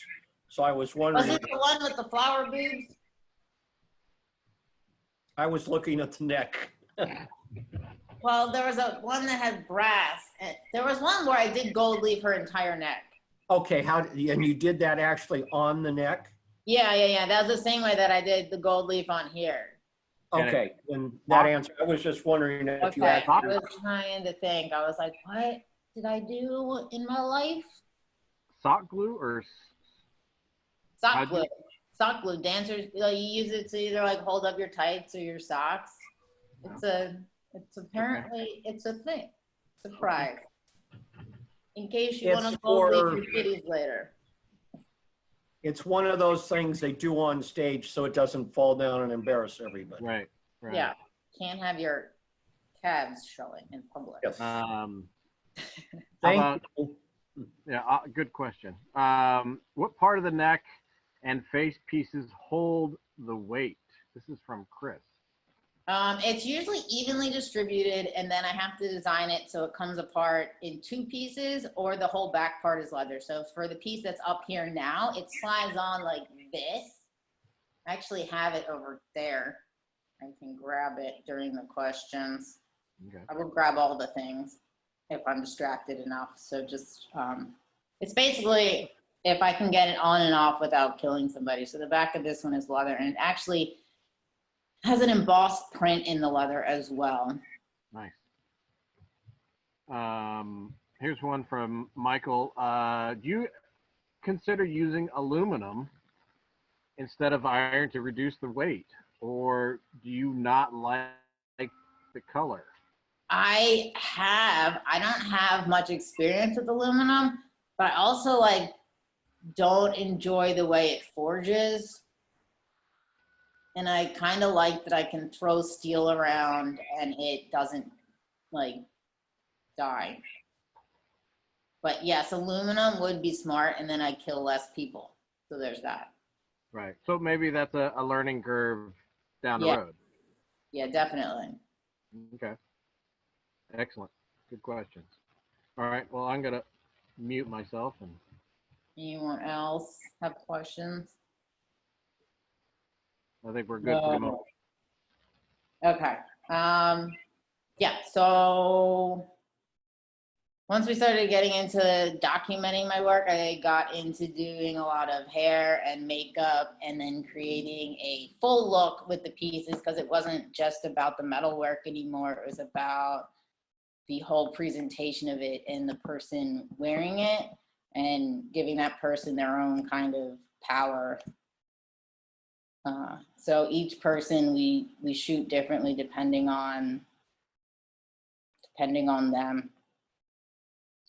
So I was wondering. Was it the one with the flower boobs? I was looking at the neck. Well, there was one that had brass. And there was one where I did gold leaf her entire neck. Okay, and you did that actually on the neck? Yeah. That was the same way that I did the gold leaf on here. Okay, and that answer, I was just wondering if you Okay, had. I was trying to think. I was like, what did I do in my life? Sock glue or Sock glue. Sock glue. Dancers, you use it to either like hold up your tights or your socks. It's apparently, it's a thing. Surprise. In case you want to gold leaf your kitties later. It's one of those things they do on stage so it doesn't fall down and embarrass everybody. Right. Yeah. Can't have your calves showing in public. Yes. Thank you. Yeah, good question. What part of the neck and face pieces hold the weight? This is from Chris. It's usually evenly distributed, and then I have to design it so it comes apart in two pieces, or the whole back part is leather. So for the piece that's up here now, it slides on like this. I actually have it over there. I can grab it during the questions. Okay. I will grab all the things if I'm distracted enough. So just, it's basically if I can get it on and off without killing somebody. So the back of this one is leather, and it actually has an embossed print in the leather as well. Nice. Here's one from Michael. Do you consider using aluminum instead of iron to reduce the weight, or do you not like the color? I don't have much experience with aluminum, but I also like don't enjoy the way it forges. And I kind of like that I can throw steel around and it doesn't like die. But yes, aluminum would be smart, and then I kill less people. So there's that. Right. So maybe that's a learning curve down the road. Yeah, definitely. Okay. Excellent. Good questions. All right. Well, I'm going to mute myself. And Anyone else have questions? I think we're good for the moment. Okay. Yeah, so once we started getting into documenting my work, I got into doing a lot of hair and makeup and then creating a full look with the pieces, because it wasn't just about the metal work anymore. It was about the whole presentation of it and the person wearing it and giving that person their own kind of power. So each person we shoot differently depending on them.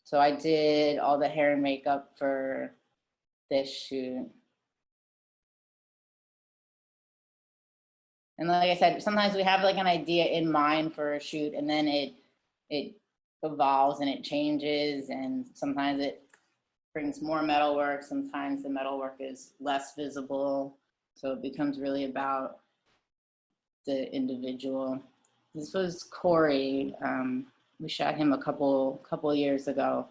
So I did all the hair and makeup for this shoot. And like I said, sometimes we have like an idea in mind for a shoot, and then it evolves and it changes, and sometimes it brings more metalwork. Sometimes the metalwork is less visible. So it becomes really about the individual. This was Corey. We shot him a couple years ago.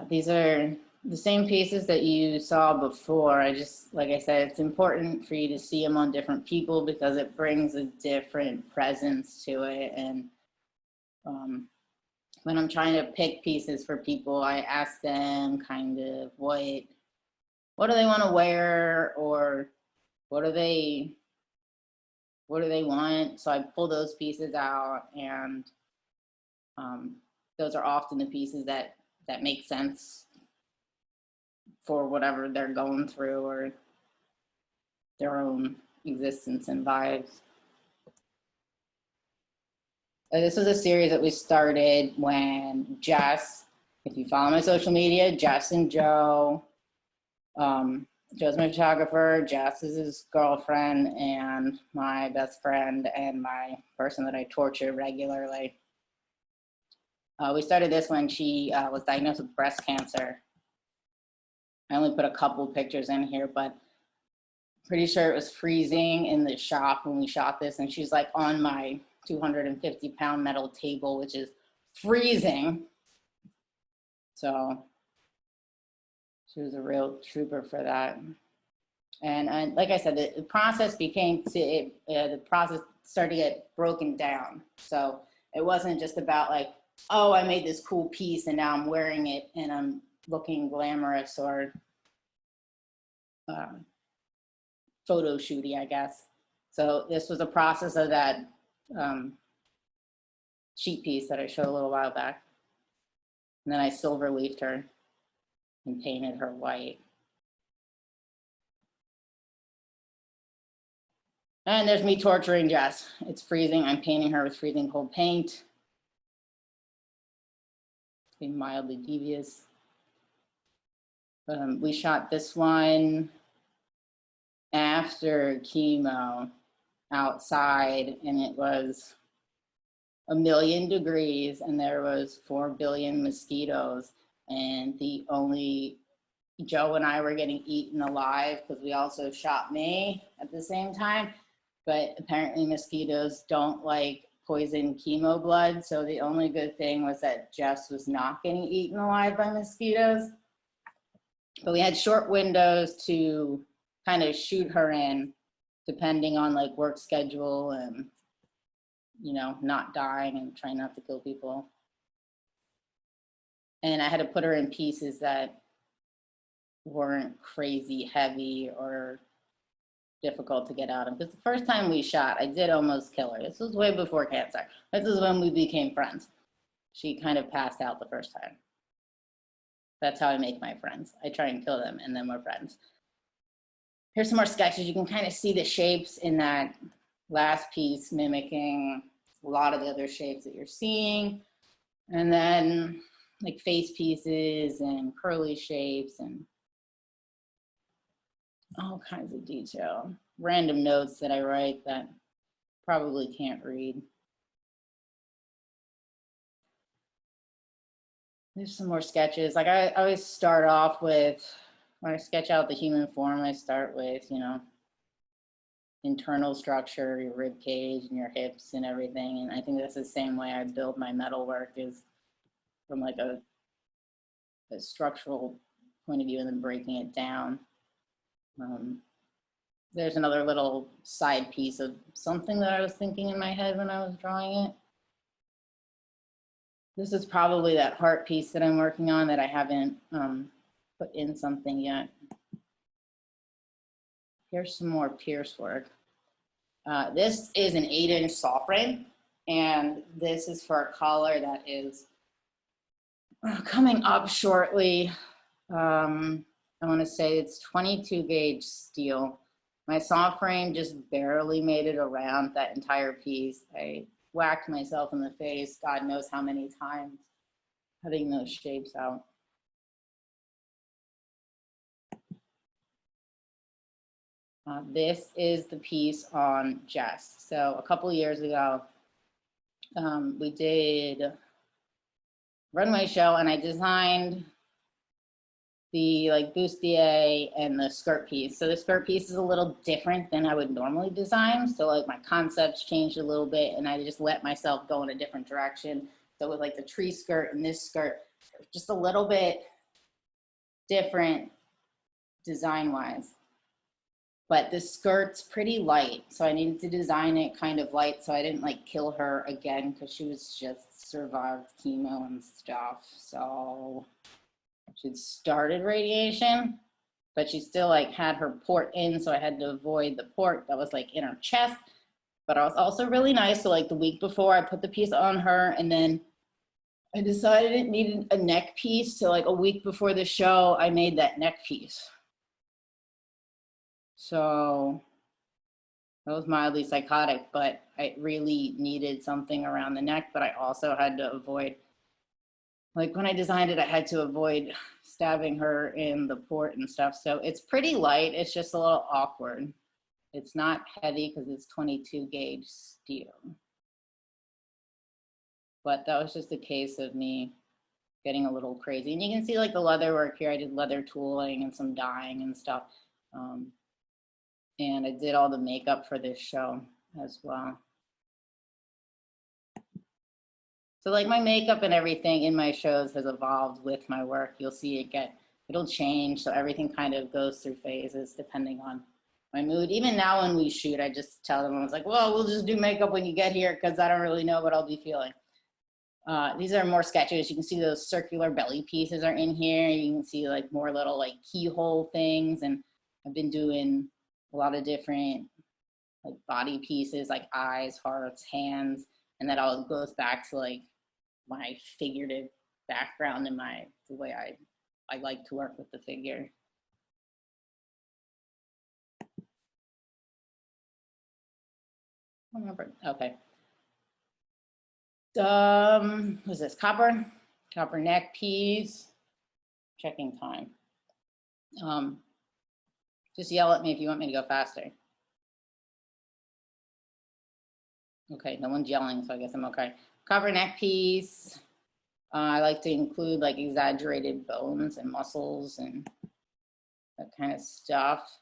These are the same pieces that you saw before. Like I said, it's important for you to see them on different people because it brings a different presence to it. And when I'm trying to pick pieces for people, I ask them kind of what do they want to wear, or what do they want? So I pull those pieces out, and those are often the pieces that make sense for whatever they're going through or their own existence and vibes. This was a series that we started when Jess, if you follow my social media, Jess and Joe, Joe's my photographer, Jess is his girlfriend and my best friend and my person that I torture regularly. We started this when she was diagnosed with breast cancer. I only put a couple pictures in here, but pretty sure it was freezing in the shop when we shot this, and she's like on my 250-pound metal table, which is freezing. So she was a real trooper for that. And like I said, the process the process started to get broken down. So it wasn't just about like, oh, I made this cool piece and now I'm wearing it and I'm looking glamorous or photo shooty, I guess. So this was a process of that sheet piece that I showed a little while back. And then I silver leafed her and painted her white. And there's me torturing Jess. It's freezing. I'm painting her with freezing cold paint. It's being mildly devious. We shot this one after chemo outside, and it was 1,000,000 degrees, and there was 4 billion mosquitoes, and the only Joe and I were getting eaten alive because we also shot me at the same time. But apparently mosquitoes don't like poison chemo blood. So the only good thing was that Jess was not getting eaten alive by mosquitoes. But we had short windows to kind of shoot her in, depending on like work schedule and, you know, not dying and trying not to kill people. And I had to put her in pieces that weren't crazy heavy or difficult to get out of. Because the first time we shot, I did almost kill her. This was way before cancer. This is when we became friends. She kind of passed out the first time. That's how I make my friends. I try and kill them and then we're friends. Here's some more sketches. You can kind of see the shapes in that last piece mimicking a lot of the other shapes that you're seeing. And then like face pieces and curly shapes and all kinds of detail. Random notes that I write that probably can't read. There's some more sketches. Like I always start off with, when I sketch out the human form, I start with, you know, internal structure, your rib cage and your hips and everything. And I think that's the same way I build my metalwork, is from like a structural point of view and then breaking it down. There's another little side piece of something that I was thinking in my head when I was drawing it. This is probably that heart piece that I'm working on that I haven't put in something yet. Here's some more Piercework. This is an 8-inch saw frame, and this is for a collar that is coming up shortly. I want to say it's 22 gauge steel. My saw frame just barely made it around that entire piece. I whacked myself in the face, God knows how many times, cutting those shapes out. This is the piece on Jess. So a couple of years ago, we did a runway show and I designed the like bustier and the skirt piece. So the skirt piece is a little different than I would normally design. So like my concepts changed a little bit and I just let myself go in a different direction. So with like the tree skirt and this skirt, just a little bit different design wise. But the skirt's pretty light. So I needed to design it kind of light so I didn't like kill her again because she was just survived chemo and stuff. So she'd started radiation, but she still like had her port in. So I had to avoid the port that was like in her chest. But I was also really nice. So like the week before I put the piece on her and then I decided it needed a neck piece. So like a week before the show, I made that neck piece. So that was mildly psychotic, but I really needed something around the neck, but I also had to avoid, like when I designed it, I had to avoid stabbing her in the port and stuff. So it's pretty light. It's just a little awkward. It's not heavy because it's 22 gauge steel. But that was just a case of me getting a little crazy. And you can see like the leather work here. I did leather tooling and some dyeing and stuff. And I did all the makeup for this show as well. So like my makeup and everything in my shows has evolved with my work. You'll see it'll change. So everything kind of goes through phases depending on my mood. Even now when we shoot, I just tell them, I was like, well, we'll just do makeup when you get here because I don't really know what I'll be feeling. These are more sketches. You can see those circular belly pieces are in here. You can see like more little like keyhole things. And I've been doing a lot of different like body pieces, like eyes, hearts, hands, and that all goes back to like my figurative background and the way I like to work with the figure. I remember. Okay. What's this? Copper neck piece. Checking time. Just yell at me if you want me to go faster. Okay, no one's yelling, so I guess I'm okay. Copper neck piece. I like to include like exaggerated bones and muscles and that kind of stuff.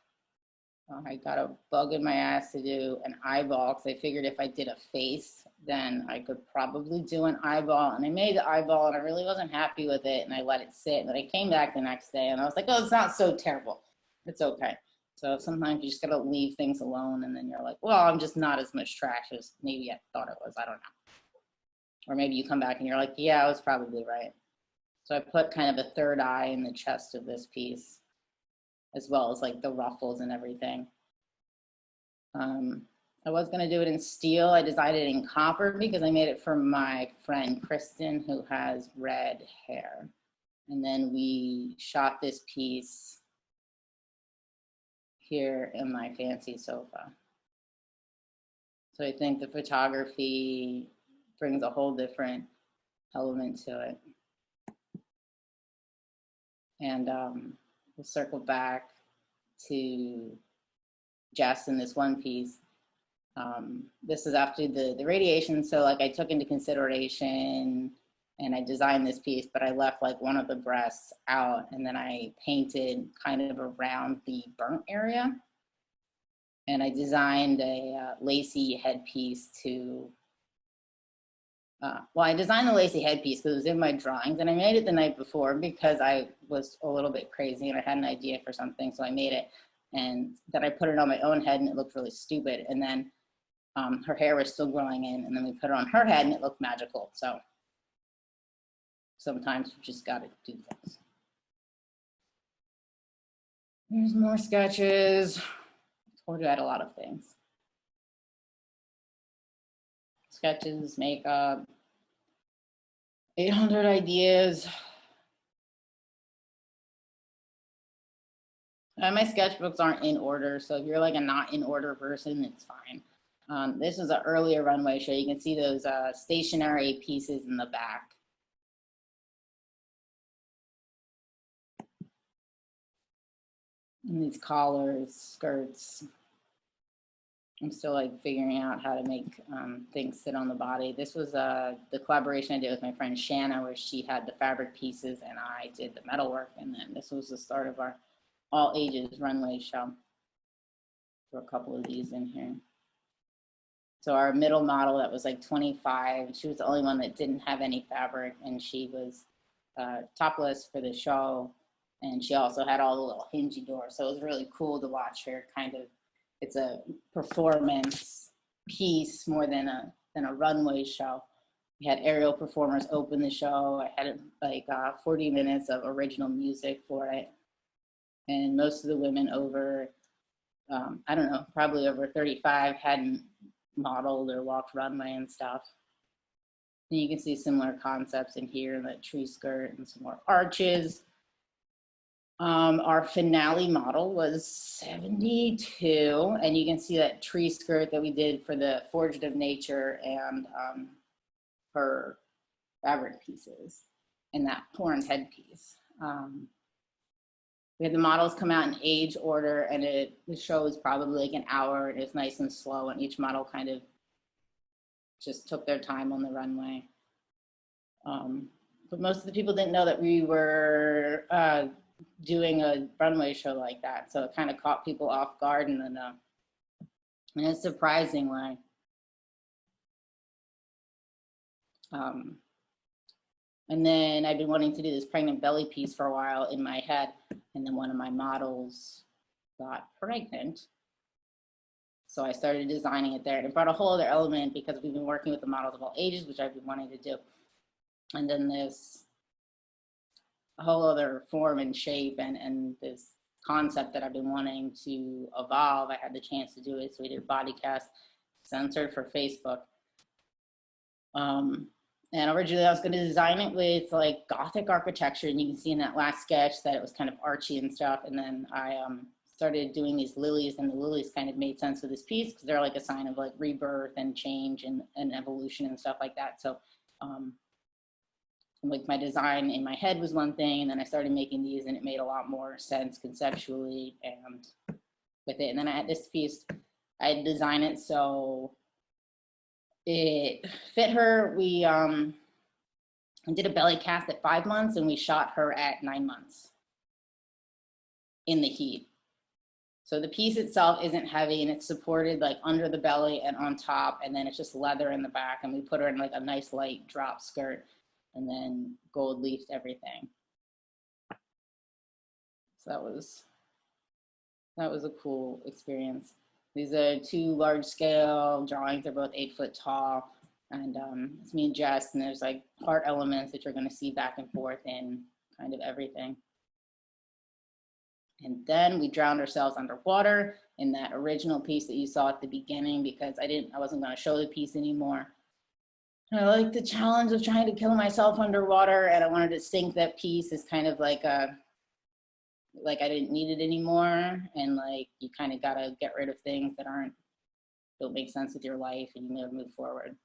I got a bug in my ass to do an eyeball because I figured if I did a face, then I could probably do an eyeball. And I made the eyeball and I really wasn't happy with it and I let it sit. And then I came back the next day and I was like, oh, it's not so terrible. It's okay. So sometimes you just gotta leave things alone and then you're like, well, I'm just not as much trash as maybe I thought it was. I don't know. Or maybe you come back and you're like, yeah, I was probably right. So I put kind of a third eye in the chest of this piece, as well as like the ruffles and everything. I was gonna do it in steel. I designed it in copper because I made it for my friend Kristen who has red hair. And then we shot this piece here in my fancy sofa. So I think the photography brings a whole different element to it. And we'll circle back to Jess in this one piece. This is after the radiation. So like I took into consideration and I designed this piece, but I left like one of the breasts out and then I painted kind of around the burnt area. And I designed a lacy headpiece to, well, I designed the lacy headpiece because it was in my drawings and I made it the night before because I was a little bit crazy and I had an idea for something. So I made it and then I put it on my own head and it looked really stupid. And then her hair was still growing in and then we put it on her head and it looked magical. So sometimes you just gotta do things. There's more sketches. I told you I had a lot of things. Sketches, makeup, 800 ideas. My sketchbooks aren't in order, so if you're like a not in order person, it's fine. This is an earlier runway show. You can see those stationary pieces in the back. And these collars, skirts. I'm still like figuring out how to make things sit on the body. This was the collaboration I did with my friend Shanna, where she had the fabric pieces and I did the metalwork. And then this was the start of our all ages runway show. For a couple of these in here. So our middle model that was like 25, she was the only one that didn't have any fabric, and she was topless for the show. And she also had all the little hingy doors. So it was really cool to watch her kind of, it's a performance piece more than a runway show. We had aerial performers open the show. I had like 40 minutes of original music for it. And most of the women over, I don't know, probably over 35 hadn't modeled or walked runway and stuff. And you can see similar concepts in here, in that tree skirt and some more arches. Our finale model was 72, and you can see that tree skirt that we did for the Forged of Nature and her fabric pieces and that horned headpiece. We had the models come out in age order, and the show was probably like an hour, and it was nice and slow, and each model kind of just took their time on the runway. But most of the people didn't know that we were doing a runway show like that, so it kind of caught people off guard in a surprising way. And then I've been wanting to do this pregnant belly piece for a while in my head. And then one of my models got pregnant. So I started designing it there. And it brought a whole other element because we've been working with the models of all ages, which I've been wanting to do. And then this whole other form and shape and this concept that I've been wanting to evolve, I had the chance to do it. So we did a body cast, censored for Facebook. And originally I was going to design it with like Gothic architecture, and you can see in that last sketch that it was kind of archy and stuff. And then I started doing these lilies, and the lilies kind of made sense with this piece because they're like a sign of like rebirth and change and evolution and stuff like that. So like my design in my head was one thing, and then I started making these and it made a lot more sense conceptually and with it. And then I had this piece, I designed it so it fit her. We did a belly cast at 5 months, and we shot her at 9 months in the heat. So the piece itself isn't heavy, and it's supported like under the belly and on top, and then it's just leather in the back, and we put her in like a nice light drop skirt and then gold leafed everything. So that was a cool experience. These are 2 large scale drawings. They're both 8 foot tall. And it's me and Jess, and there's like heart elements that you're gonna see back and forth in kind of everything. And then we drowned ourselves underwater in that original piece that you saw at the beginning, because I wasn't gonna show the piece anymore. And I like the challenge of trying to kill myself underwater, and I wanted to sink that piece as kind of like I didn't need it anymore, and like you kind of gotta get rid of things that don't make sense with your life, and you never move forward.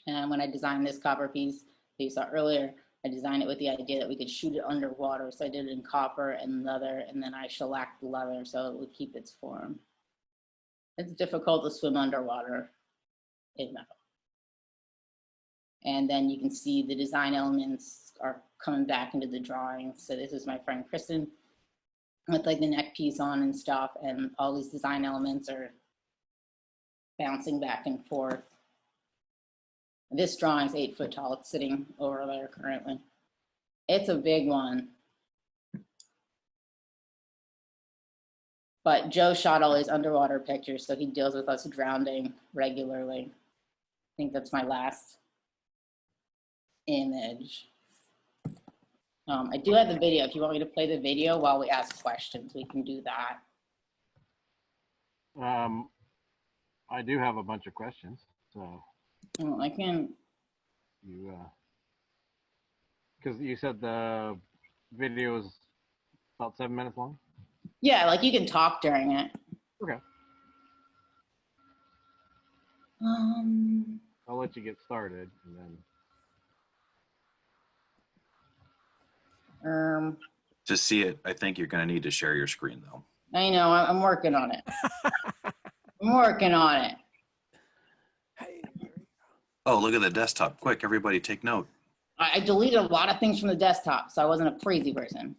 And when I designed this copper piece that you saw earlier, I designed it with the idea that we could shoot it underwater. So I did it in copper and leather, and then I shellacked the leather so it would keep its form. It's difficult to swim underwater in metal. And then you can see the design elements are coming back into the drawing. So this is my friend Kristen with like the neck piece on and stuff, and all these design elements are bouncing back and forth. This drawing is 8 foot tall. It's sitting over there currently. It's a big one. But Joe shot all his underwater pictures, so he deals with us drowning regularly. I think that's my last image. I do have the video. If you want me to play the video while we ask questions, we can do that. I do have a bunch of questions, so. I can. Because you said the video is about 7 minutes long? Yeah, like you can talk during it. Okay. I'll let you get started and then. To see it, I think you're going to need to share your screen, though. I know, I'm working on it. I'm working on it. Oh, look at the desktop. Quick, everybody take note. I deleted a lot of things from the desktop, so I wasn't a crazy person.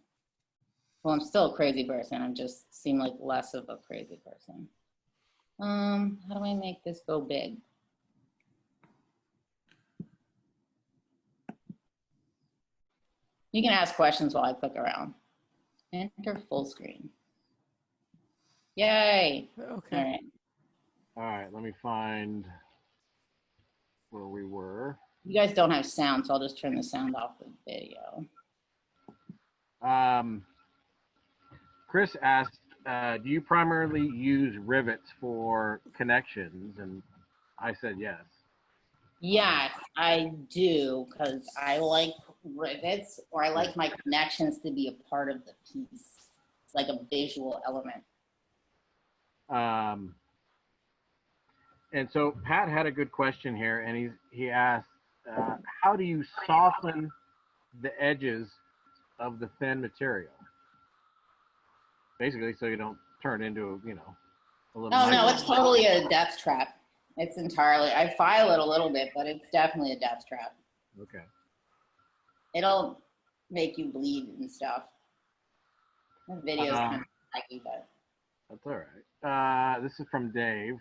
Well, I'm still a crazy person. I just seem like less of a crazy person. How do I make this go big? You can ask questions while I click around. Enter full screen. Yay. Okay. All right. All right, let me find where we were. You guys don't have sound, so I'll just turn the sound off the video. Chris asked, do you primarily use rivets for connections? And I said yes. Yes, I do, because I like rivets, or I like my connections to be a part of the piece. It's like a visual element. And so Pat had a good question here, and he asked, how do you soften the edges of the thin material? Basically, so you don't turn into, you know, a little. Oh, no, it's totally a death trap. It's entirely, I file it a little bit, but it's definitely a death trap. Okay. It'll make you bleed and stuff. The video's kind of laggy, but. That's all right. This is from Dave.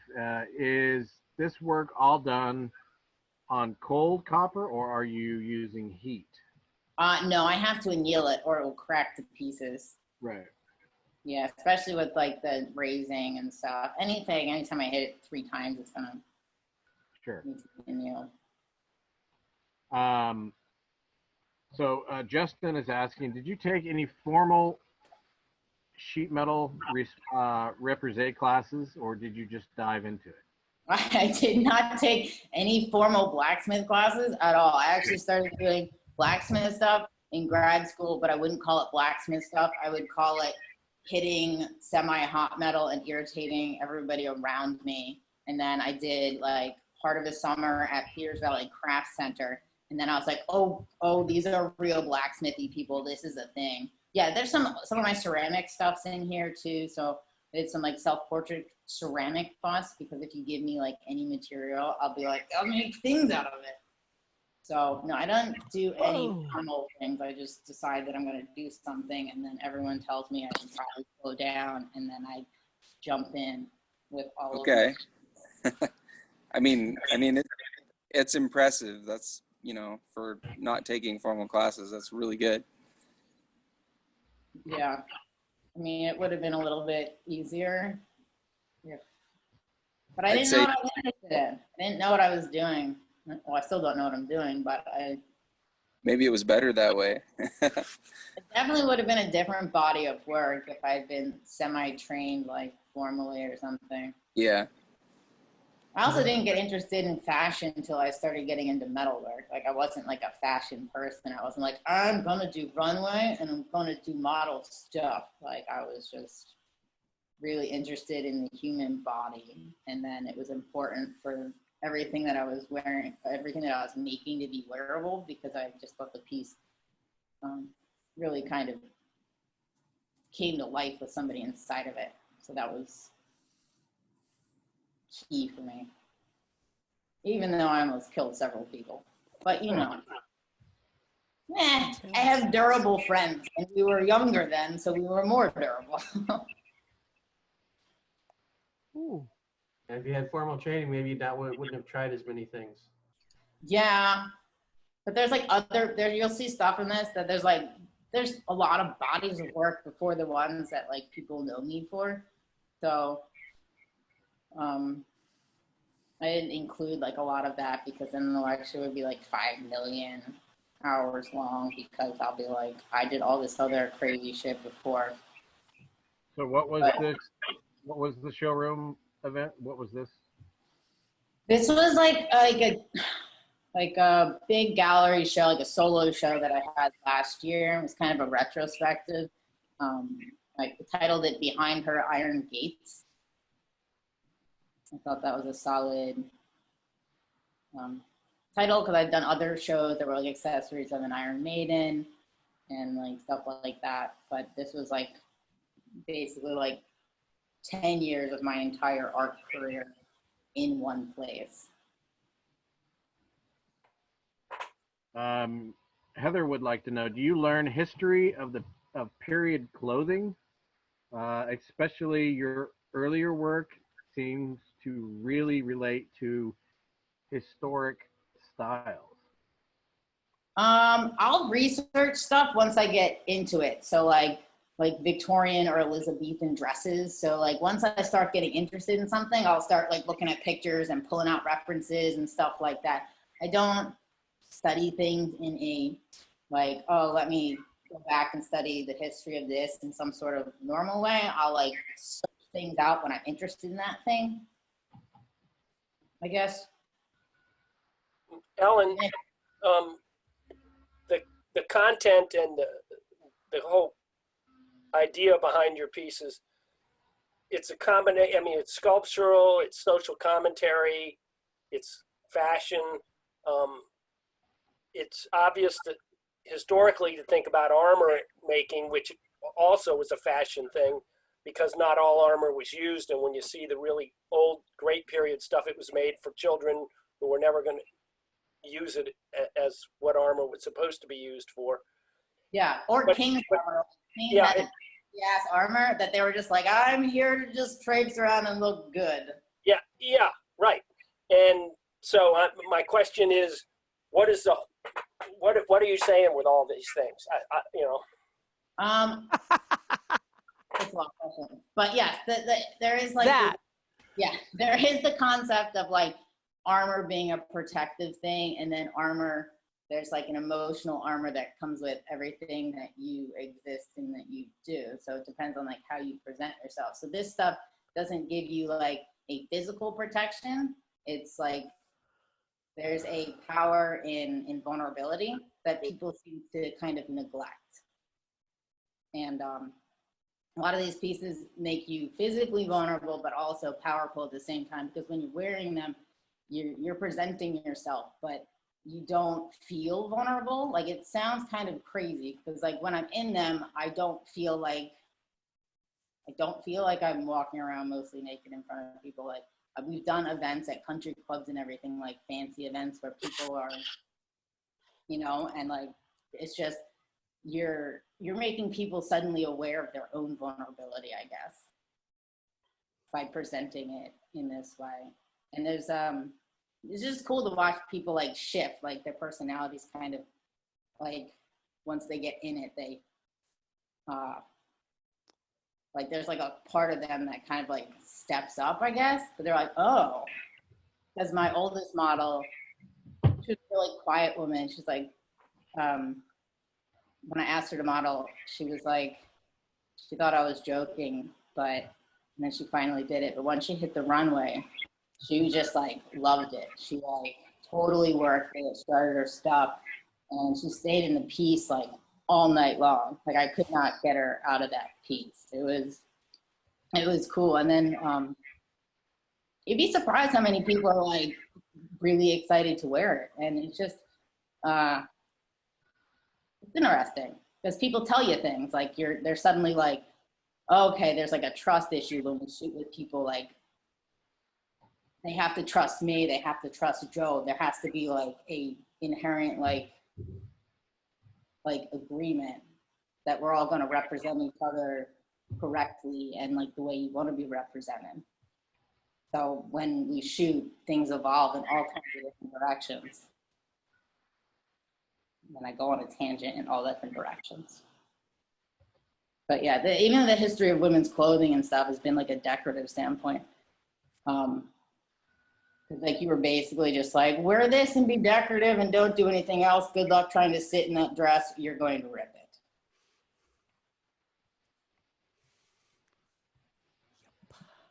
Is this work all done on cold copper, or are you using heat? No, I have to anneal it or it will crack to pieces. Right. Yeah, especially with like the raising and stuff. Anytime I hit it 3 times, it's gonna Sure. need to be annealed. So Justin is asking, did you take any formal sheet metal reprise classes, or did you just dive into it? I did not take any formal blacksmith classes at all. I actually started doing blacksmith stuff in grad school, but I wouldn't call it blacksmith stuff. I would call it hitting semi-hot metal and irritating everybody around me. And then I did like part of the summer at Peters Valley Craft Center. And then I was like, oh, these are real blacksmithy people. This is a thing. Yeah, there's some of my ceramic stuff's in here too. So I did some like self-portrait ceramic bust, because if you give me like any material, I'll be like, I'll make things out of it. So no, I don't do any formal things. I just decide that I'm going to do something, and then everyone tells me I should probably slow down, and then I jump in with all Okay. of it. I mean, it's impressive. That's, you know, for not taking formal classes, that's really good. Yeah. I mean, it would have been a little bit easier. But I didn't know what I was interested in. I didn't know what I was doing. Well, I still don't know what I'm doing, but maybe it was better that way. it definitely would have been a different body of work if I'd been semi-trained, like formally or something. Yeah. I also didn't get interested in fashion until I started getting into metalwork. Like, I wasn't like a fashion person. I wasn't like, I'm going to do runway and I'm going to do model stuff. Like, I was just really interested in the human body. And then it was important for everything that I was wearing, everything that I was making to be wearable, because I just thought the piece really kind of came to life with somebody inside of it. So that was key for me, even though I almost killed several people. But you know, I have durable friends, and we were younger then, so we were more durable. Ooh. And if you had formal training, maybe that wouldn't have tried as many things. Yeah, but there's like you'll see stuff in this that there's a lot of bodies of work before the ones that like people know me for. So I didn't include like a lot of that, because then the lecture would be like 5 million hours long, because I'll be like, I did all this other crazy shit before. So what was this? What was the showroom event? What was this? This was like a big gallery show, like a solo show that I had last year. It was kind of a retrospective. I titled it Behind Her Iron Gates. I thought that was a solid title, because I've done other shows that were like accessories of an Iron Maiden and like stuff like that. But this was like basically like 10 years of my entire art career in one place. Heather would like to know, do you learn history of period clothing? Especially your earlier work seems to really relate to historic styles. I'll research stuff once I get into it. So like Victorian or Elizabethan dresses. So like once I start getting interested in something, I'll start like looking at pictures and pulling out references and stuff like that. I don't study things in a like, oh, let me go back and study the history of this in some sort of normal way. I'll like search things out when I'm interested in that thing, I guess. Ellen, the content and the whole idea behind your pieces, it's a combination. I mean, it's sculptural, it's social commentary, it's fashion. It's obvious that historically to think about armor making, which also was a fashion thing, because not all armor was used. And when you see the really old, great period stuff, it was made for children who were never going to use it as what armor was supposed to be used for. Yeah, or king's armor. King yeah, had ass armor that they were just like, I'm here to just traipse around and look good. Yeah, right. And so my question is, what are you saying with all these things? That's a lot of questions. But yes, there is like that. There is the concept of like armor being a protective thing, and then armor, there's like an emotional armor that comes with everything that you exist and that you do. So it depends on like how you present yourself. So this stuff doesn't give you like a physical protection. It's like there's a power in vulnerability that people seem to kind of neglect. And a lot of these pieces make you physically vulnerable, but also powerful at the same time, because when you're wearing them, you're presenting yourself, but you don't feel vulnerable. Like, it sounds kind of crazy, because like when I'm in them, I don't feel like I'm walking around mostly naked in front of people. Like, we've done events at country clubs and everything, like fancy events where people are, and like, it's just, you're making people suddenly aware of their own vulnerability, I guess, by presenting it in this way. And there's, it's just cool to watch people like shift, like their personalities kind of like, once they get in it, they, like there's like a part of them that kind of like steps up, I guess, but they're like, oh, because my oldest model, she was a really quiet woman. She's like, when I asked her to model, she was like, she thought I was joking, and then she finally did it. But once she hit the runway, she just like loved it. She like totally worked it, started her stuff, and she stayed in the piece like all night long. Like, I could not get her out of that piece. It was cool. And then you'd be surprised how many people are like really excited to wear it. And it's just, it's interesting, because people tell you things like they're suddenly like, oh, okay, there's like a trust issue when we shoot with people. Like, they have to trust me, they have to trust Joe. There has to be like a inherent like agreement that we're all going to represent each other correctly and like the way you want to be represented. So when we shoot, things evolve in all kinds of different directions. And I go on a tangent in all different directions. But yeah, even the history of women's clothing and stuff has been like a decorative standpoint. Like, you were basically just like, wear this and be decorative and don't do anything else. Good luck trying to sit in that dress. You're going to rip it.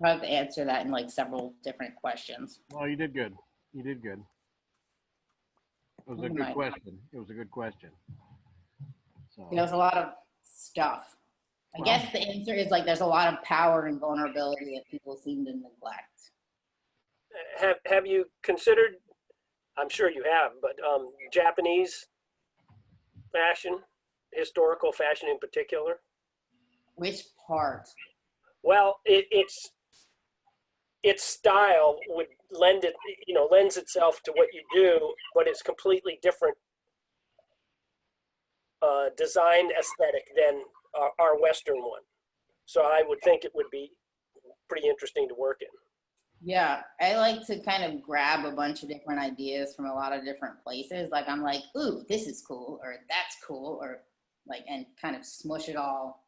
I have to answer that in like several different questions. Well, you did good. You did good. It was a good question. It was a good question. So, There's a lot of stuff. I guess the answer is like, there's a lot of power and vulnerability that people seem to neglect. Have you considered, I'm sure you have, but Japanese fashion, historical fashion in particular? Which part? Well, its style would lends itself to what you do, but it's completely different design aesthetic than our Western one. So I would think it would be pretty interesting to work in. Yeah, I like to kind of grab a bunch of different ideas from a lot of different places. Like I'm like, ooh, this is cool, or that's cool, or like, and kind of smush it all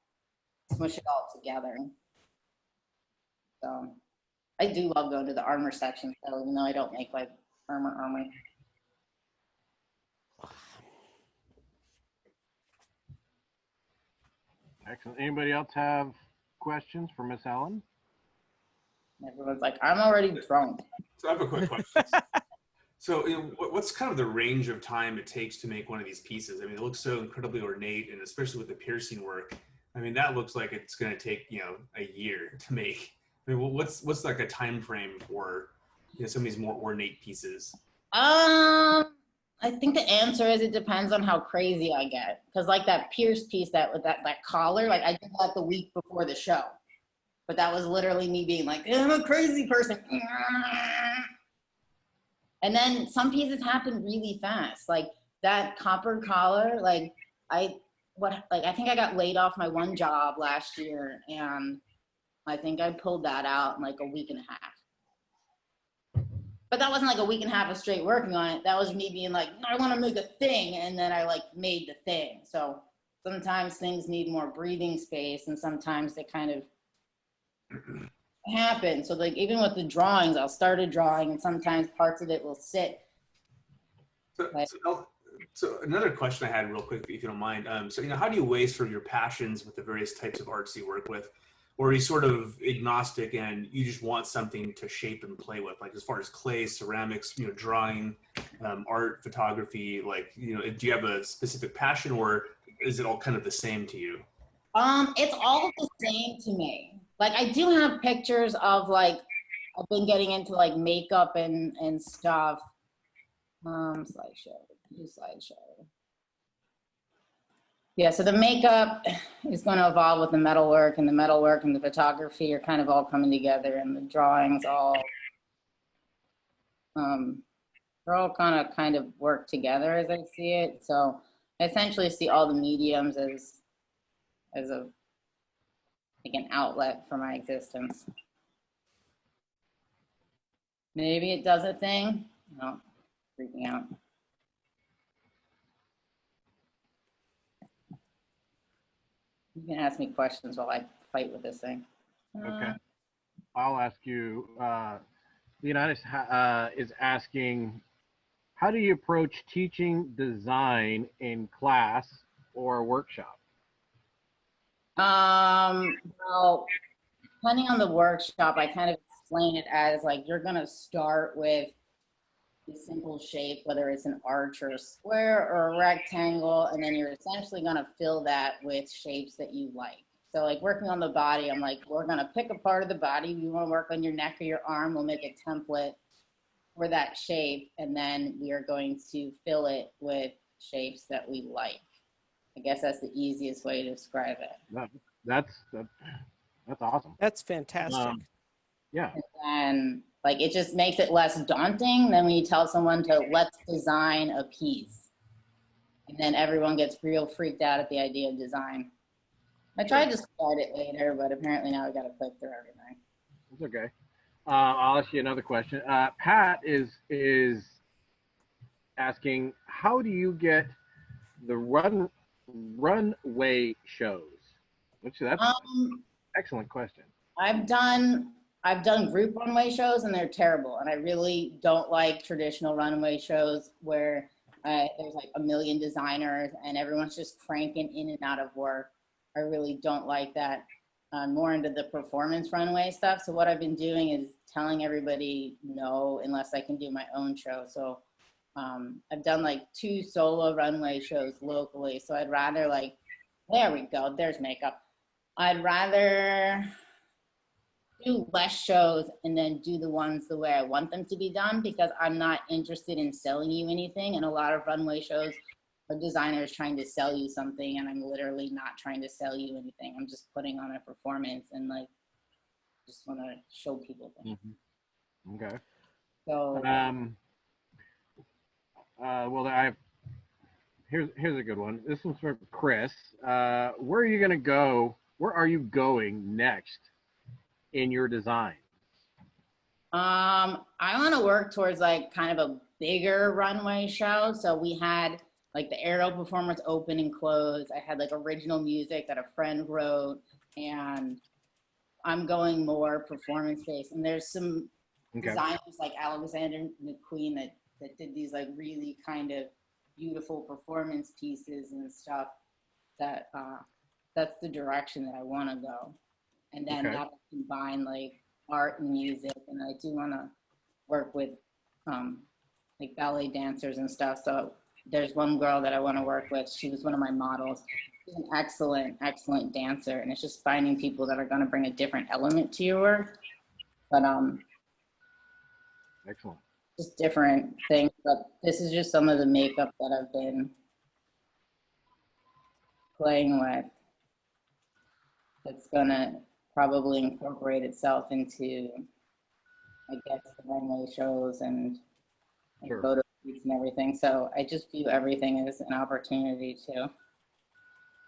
together. So I do love going to the armor section, so even though I don't make like armor. Excellent. Anybody else have questions for Miss Ellen? Everyone's like, I'm already drunk. So I have a quick question. So what's kind of the range of time it takes to make one of these pieces? I mean, it looks so incredibly ornate, and especially with the piercing work. I mean, that looks like it's going to take, a year to make. I mean, what's like a time frame for some of these more ornate pieces? I think the answer is it depends on how crazy I get. Because like that pierced piece with that collar, like I did that the week before the show. But that was literally me being like, I'm a crazy person. And then some pieces happen really fast. Like that copper collar, I think I got laid off my one job last year, and I think I pulled that out in like a week and a half. But that wasn't like a week and a half of straight working on it. That was me being like, I want to make a thing, and then I like made the thing. So sometimes things need more breathing space, and sometimes they kind of happen. So like even with the drawings, I'll start a drawing, and sometimes parts of it will sit. So another question I had real quick, if you don't mind. So how do you weigh sort of your passions with the various types of arts you work with? Or are you sort of agnostic and you just want something to shape and play with, like as far as clay, ceramics, drawing, art, photography, like, do you have a specific passion, or is it all kind of the same to you? It's all the same to me. Like I do have pictures of like, I've been getting into like makeup and stuff. Slideshow. Yeah, so the makeup is going to evolve with the metalwork, and the metalwork and the photography are kind of all coming together, and the drawings all, they're all kind of work together as I see it. So I essentially see all the mediums as like an outlet for my existence. Maybe it does a thing. No, freaking out. You can ask me questions while I fight with this thing. Okay. I'll ask you, Leonidas is asking, how do you approach teaching design in class or workshop? Well, depending on the workshop, I kind of explain it as like, you're gonna start with a simple shape, whether it's an arch or a square or a rectangle, and then you're essentially gonna fill that with shapes that you like. So like working on the body, I'm like, we're gonna pick a part of the body. You wanna work on your neck or your arm, we'll make a template for that shape, and then we are going to fill it with shapes that we like. I guess that's the easiest way to describe it. That's awesome. That's fantastic. Yeah. And like, it just makes it less daunting than when you tell someone to let's design a piece. And then everyone gets real freaked out at the idea of design. I tried to start it later, but apparently now we got to click through everything. It's okay. I'll ask you another question. Pat is asking, how do you get the runway shows? Which that's an excellent question. I've done group runway shows, and they're terrible. And I really don't like traditional runway shows where there's like a million designers and everyone's just cranking in and out of work. I really don't like that. I'm more into the performance runway stuff. So what I've been doing is telling everybody no, unless I can do my own show. So I've done like 2 solo runway shows locally. So I'd rather like, there we go, there's makeup. I'd rather do less shows and then do the ones the way I want them to be done, because I'm not interested in selling you anything. And a lot of runway shows are designers trying to sell you something, and I'm literally not trying to sell you anything. I'm just putting on a performance, and like, just want to show people things. Okay. So well, here's a good one. This one's for Chris. Where are you gonna go? Where are you going next in your design? I want to work towards like kind of a bigger runway show. So we had like the aerial performers open and close. I had like original music that a friend wrote, and I'm going more performance based. And there's some designers like Alexander McQueen that did these like really kind of beautiful performance pieces and stuff. That that's the direction that I want to go. And then that will combine like art and music, and I do want to work with like ballet dancers and stuff. So there's one girl that I want to work with. She was one of my models. She's an excellent dancer, and it's just finding people that are going to bring a different element to your work. But excellent. Just different things. But this is just some of the makeup that I've been playing with. That's gonna probably incorporate itself into, I guess, the runway shows and photo shoots and everything. So I just view everything as an opportunity to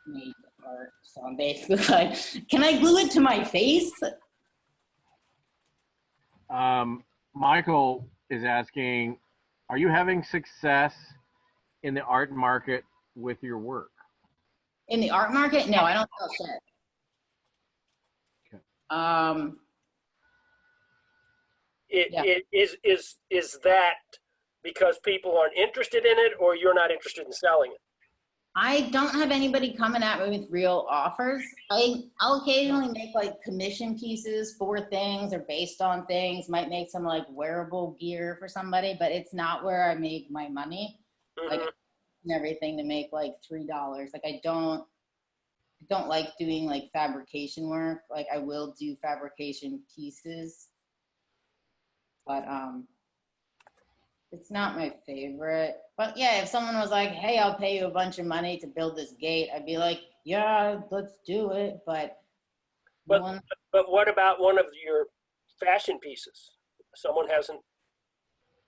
make art. So I'm basically like, can I glue it to my face? Michael is asking, are you having success in the art market with your work? In the art market? No, I don't sell shit. Is that because people aren't interested in it, or you're not interested in selling it? I don't have anybody coming at me with real offers. I'll occasionally make like commission pieces for things or based on things, might make some like wearable gear for somebody, but it's not where I make my money. Like and everything to make like $3. Like I don't like doing like fabrication work. Like I will do fabrication pieces, but it's not my favorite. But yeah, if someone was like, hey, I'll pay you a bunch of money to build this gate, I'd be like, yeah, let's do it. But what about one of your fashion pieces? Someone hasn't,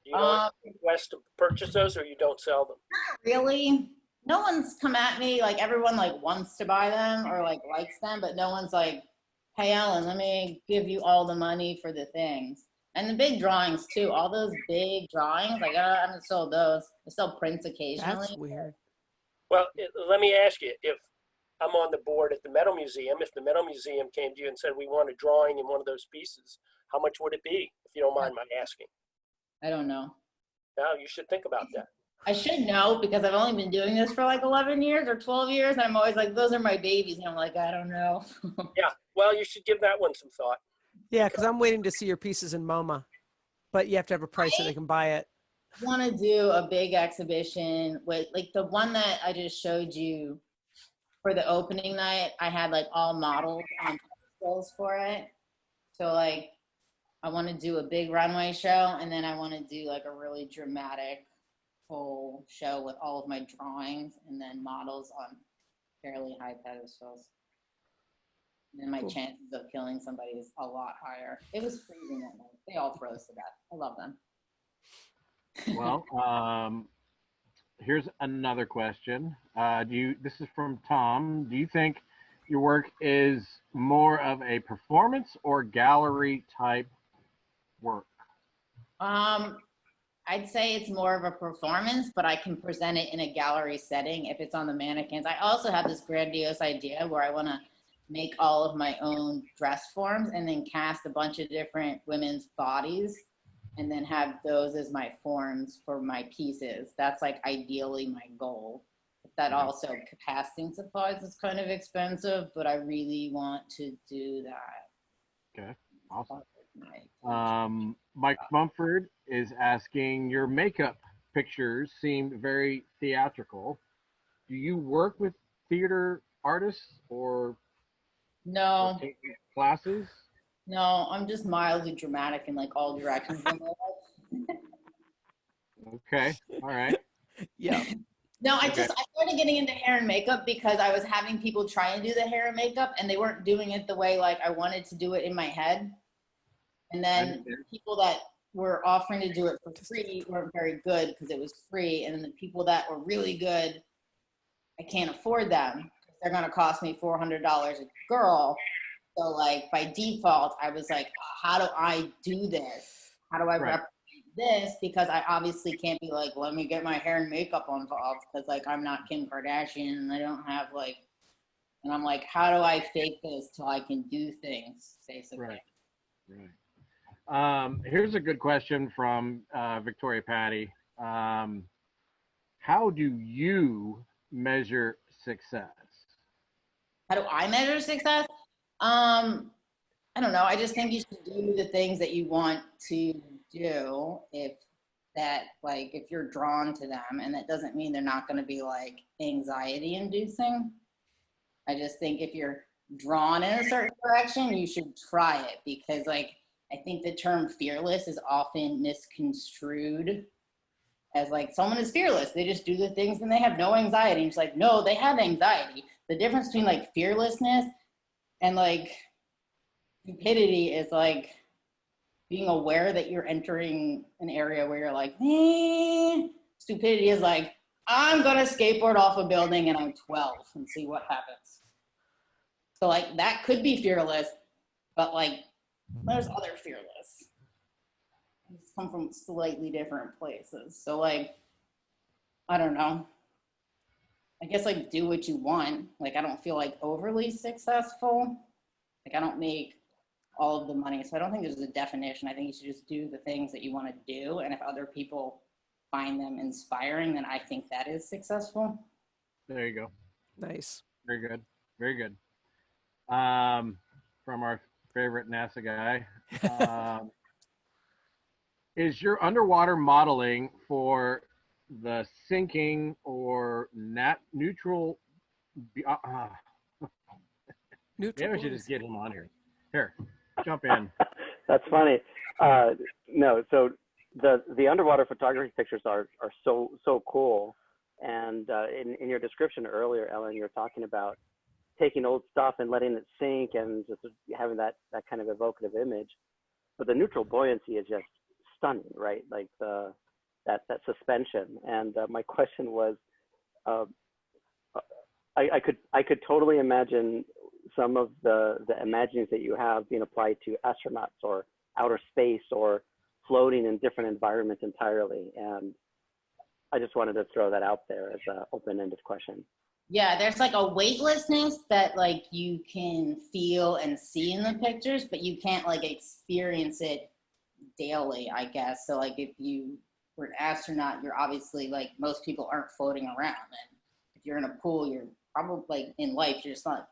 you don't request to purchase those, or you don't sell them? Not really. No one's come at me, like everyone like wants to buy them or like likes them, but no one's like, hey Ellen, let me give you all the money for the things. And the big drawings too, all those big drawings, like I haven't sold those. I sell prints occasionally. That's weird. Well, let me ask you, if I'm on the board at the Metal Museum, if the Metal Museum came to you and said, we want a drawing in one of those pieces, how much would it be, if you don't mind my asking? I don't know. Now you should think about that. I should know because I've only been doing this for like 11 years or 12 years. And I'm always like, those are my babies. And I'm like, I don't know. Yeah, well, you should give that one some thought. Yeah, because I'm waiting to see your pieces in MoMA, but you have to have a price so they can buy it. I want to do a big exhibition with like the one that I just showed you for the opening night. I had like all models on pedestals for it. So like, I want to do a big runway show, and then I want to do like a really dramatic whole show with all of my drawings and then models on fairly high pedestals. And then my chances of killing somebody is a lot higher. It was freezing that night. They all froze to death. I love them. Well, here's another question. This is from Tom. Do you think your work is more of a performance or gallery type work? I'd say it's more of a performance, but I can present it in a gallery setting if it's on the mannequins. I also have this grandiose idea where I want to make all of my own dress forms and then cast a bunch of different women's bodies and then have those as my forms for my pieces. That's like ideally my goal. That also casting supplies is kind of expensive, but I really want to do that. Okay, awesome. Mike Mumford is asking, your makeup pictures seem very theatrical. Do you work with theater artists or no classes? No, I'm just mildly dramatic in like all directions in my life. Okay, all right. Yeah. No, I Okay. started getting into hair and makeup because I was having people try and do the hair and makeup and they weren't doing it the way like I wanted to do it in my head. And then people that were offering to do it for free weren't very good because it was free. And then the people that were really good, I can't afford them. They're going to cost me $400 a girl. So like by default, I was like, how do I do this? How do I represent this? Because I obviously can't be like, let me get my hair and makeup involved because like I'm not Kim Kardashian and I don't have like, and I'm like, how do I fake this till I can do things basically? Right. Here's a good question from Victoria Patty. How do you measure success? How do I measure success? I don't know. I just think you should do the things that you want to do if you're drawn to them, and that doesn't mean they're not going to be like anxiety inducing. I just think if you're drawn in a certain direction, you should try it because like, I think the term fearless is often misconstrued as like someone is fearless. They just do the things and they have no anxiety. And it's like, no, they have anxiety. The difference between like fearlessness and like stupidity is like being aware that you're entering an area where you're like, stupidity is like, I'm going to skateboard off a building and I'm 12 and see what happens. So like that could be fearless, but like there's other fearless. It's come from slightly different places. So like, I don't know. I guess like do what you want. Like I don't feel like overly successful. Like I don't make all of the money. So I don't think there's a definition. I think you should just do the things that you want to do. And if other people find them inspiring, then I think that is successful. There you go. Nice. Very good. Very good. From our favorite NASA guy. Is your underwater modeling for the sinking or neutral? Maybe I should just get him on here. Here, jump in. That's funny. No, so the underwater photography pictures are so cool. And in your description earlier, Ellen, you're talking about taking old stuff and letting it sink and just having that kind of evocative image. But the neutral buoyancy is just stunning, right? Like that suspension. And my question was, I could totally imagine some of the imaginings that you have being applied to astronauts or outer space or floating in different environments entirely. And I just wanted to throw that out there as an open-ended question. Yeah, there's like a weightlessness that like you can feel and see in the pictures, but you can't like experience it daily, I guess. So like if you were an astronaut, you're obviously like most people aren't floating around. And if you're in a pool, you're probably like in life, you're just not,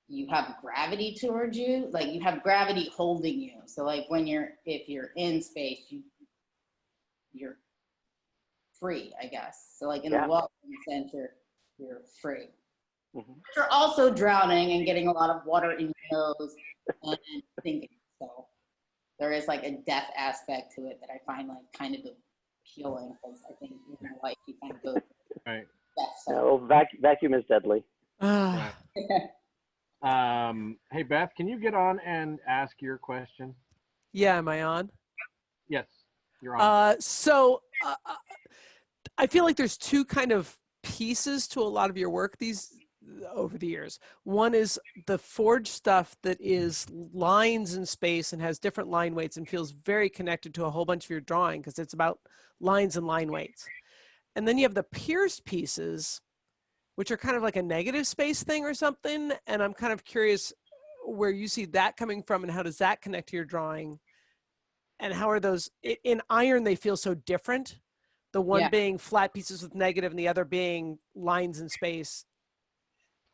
you have gravity towards you, like you have gravity holding you. So like if you're in space, you're free, I guess. So like in the water center, you're free. Mm-hmm. You're also drowning and getting a lot of water in your nose and thinking. So there is like a death aspect to it that I find like kind of appealing because I think in your life you kind of go right. death. So. No, vacuum is deadly. Hey Beth, can you get on and ask your question? Yeah, am I on? Yes, you're on. I feel like there's two kind of pieces to a lot of your work over the years. One is the forged stuff that is lines in space and has different line weights and feels very connected to a whole bunch of your drawing because it's about lines and line weights. And then you have the pierced pieces, which are kind of like a negative space thing or something. And I'm kind of curious where you see that coming from and how does that connect to your drawing? And how are those, in iron, they feel so different. The one being flat pieces with negative and the other being lines in space.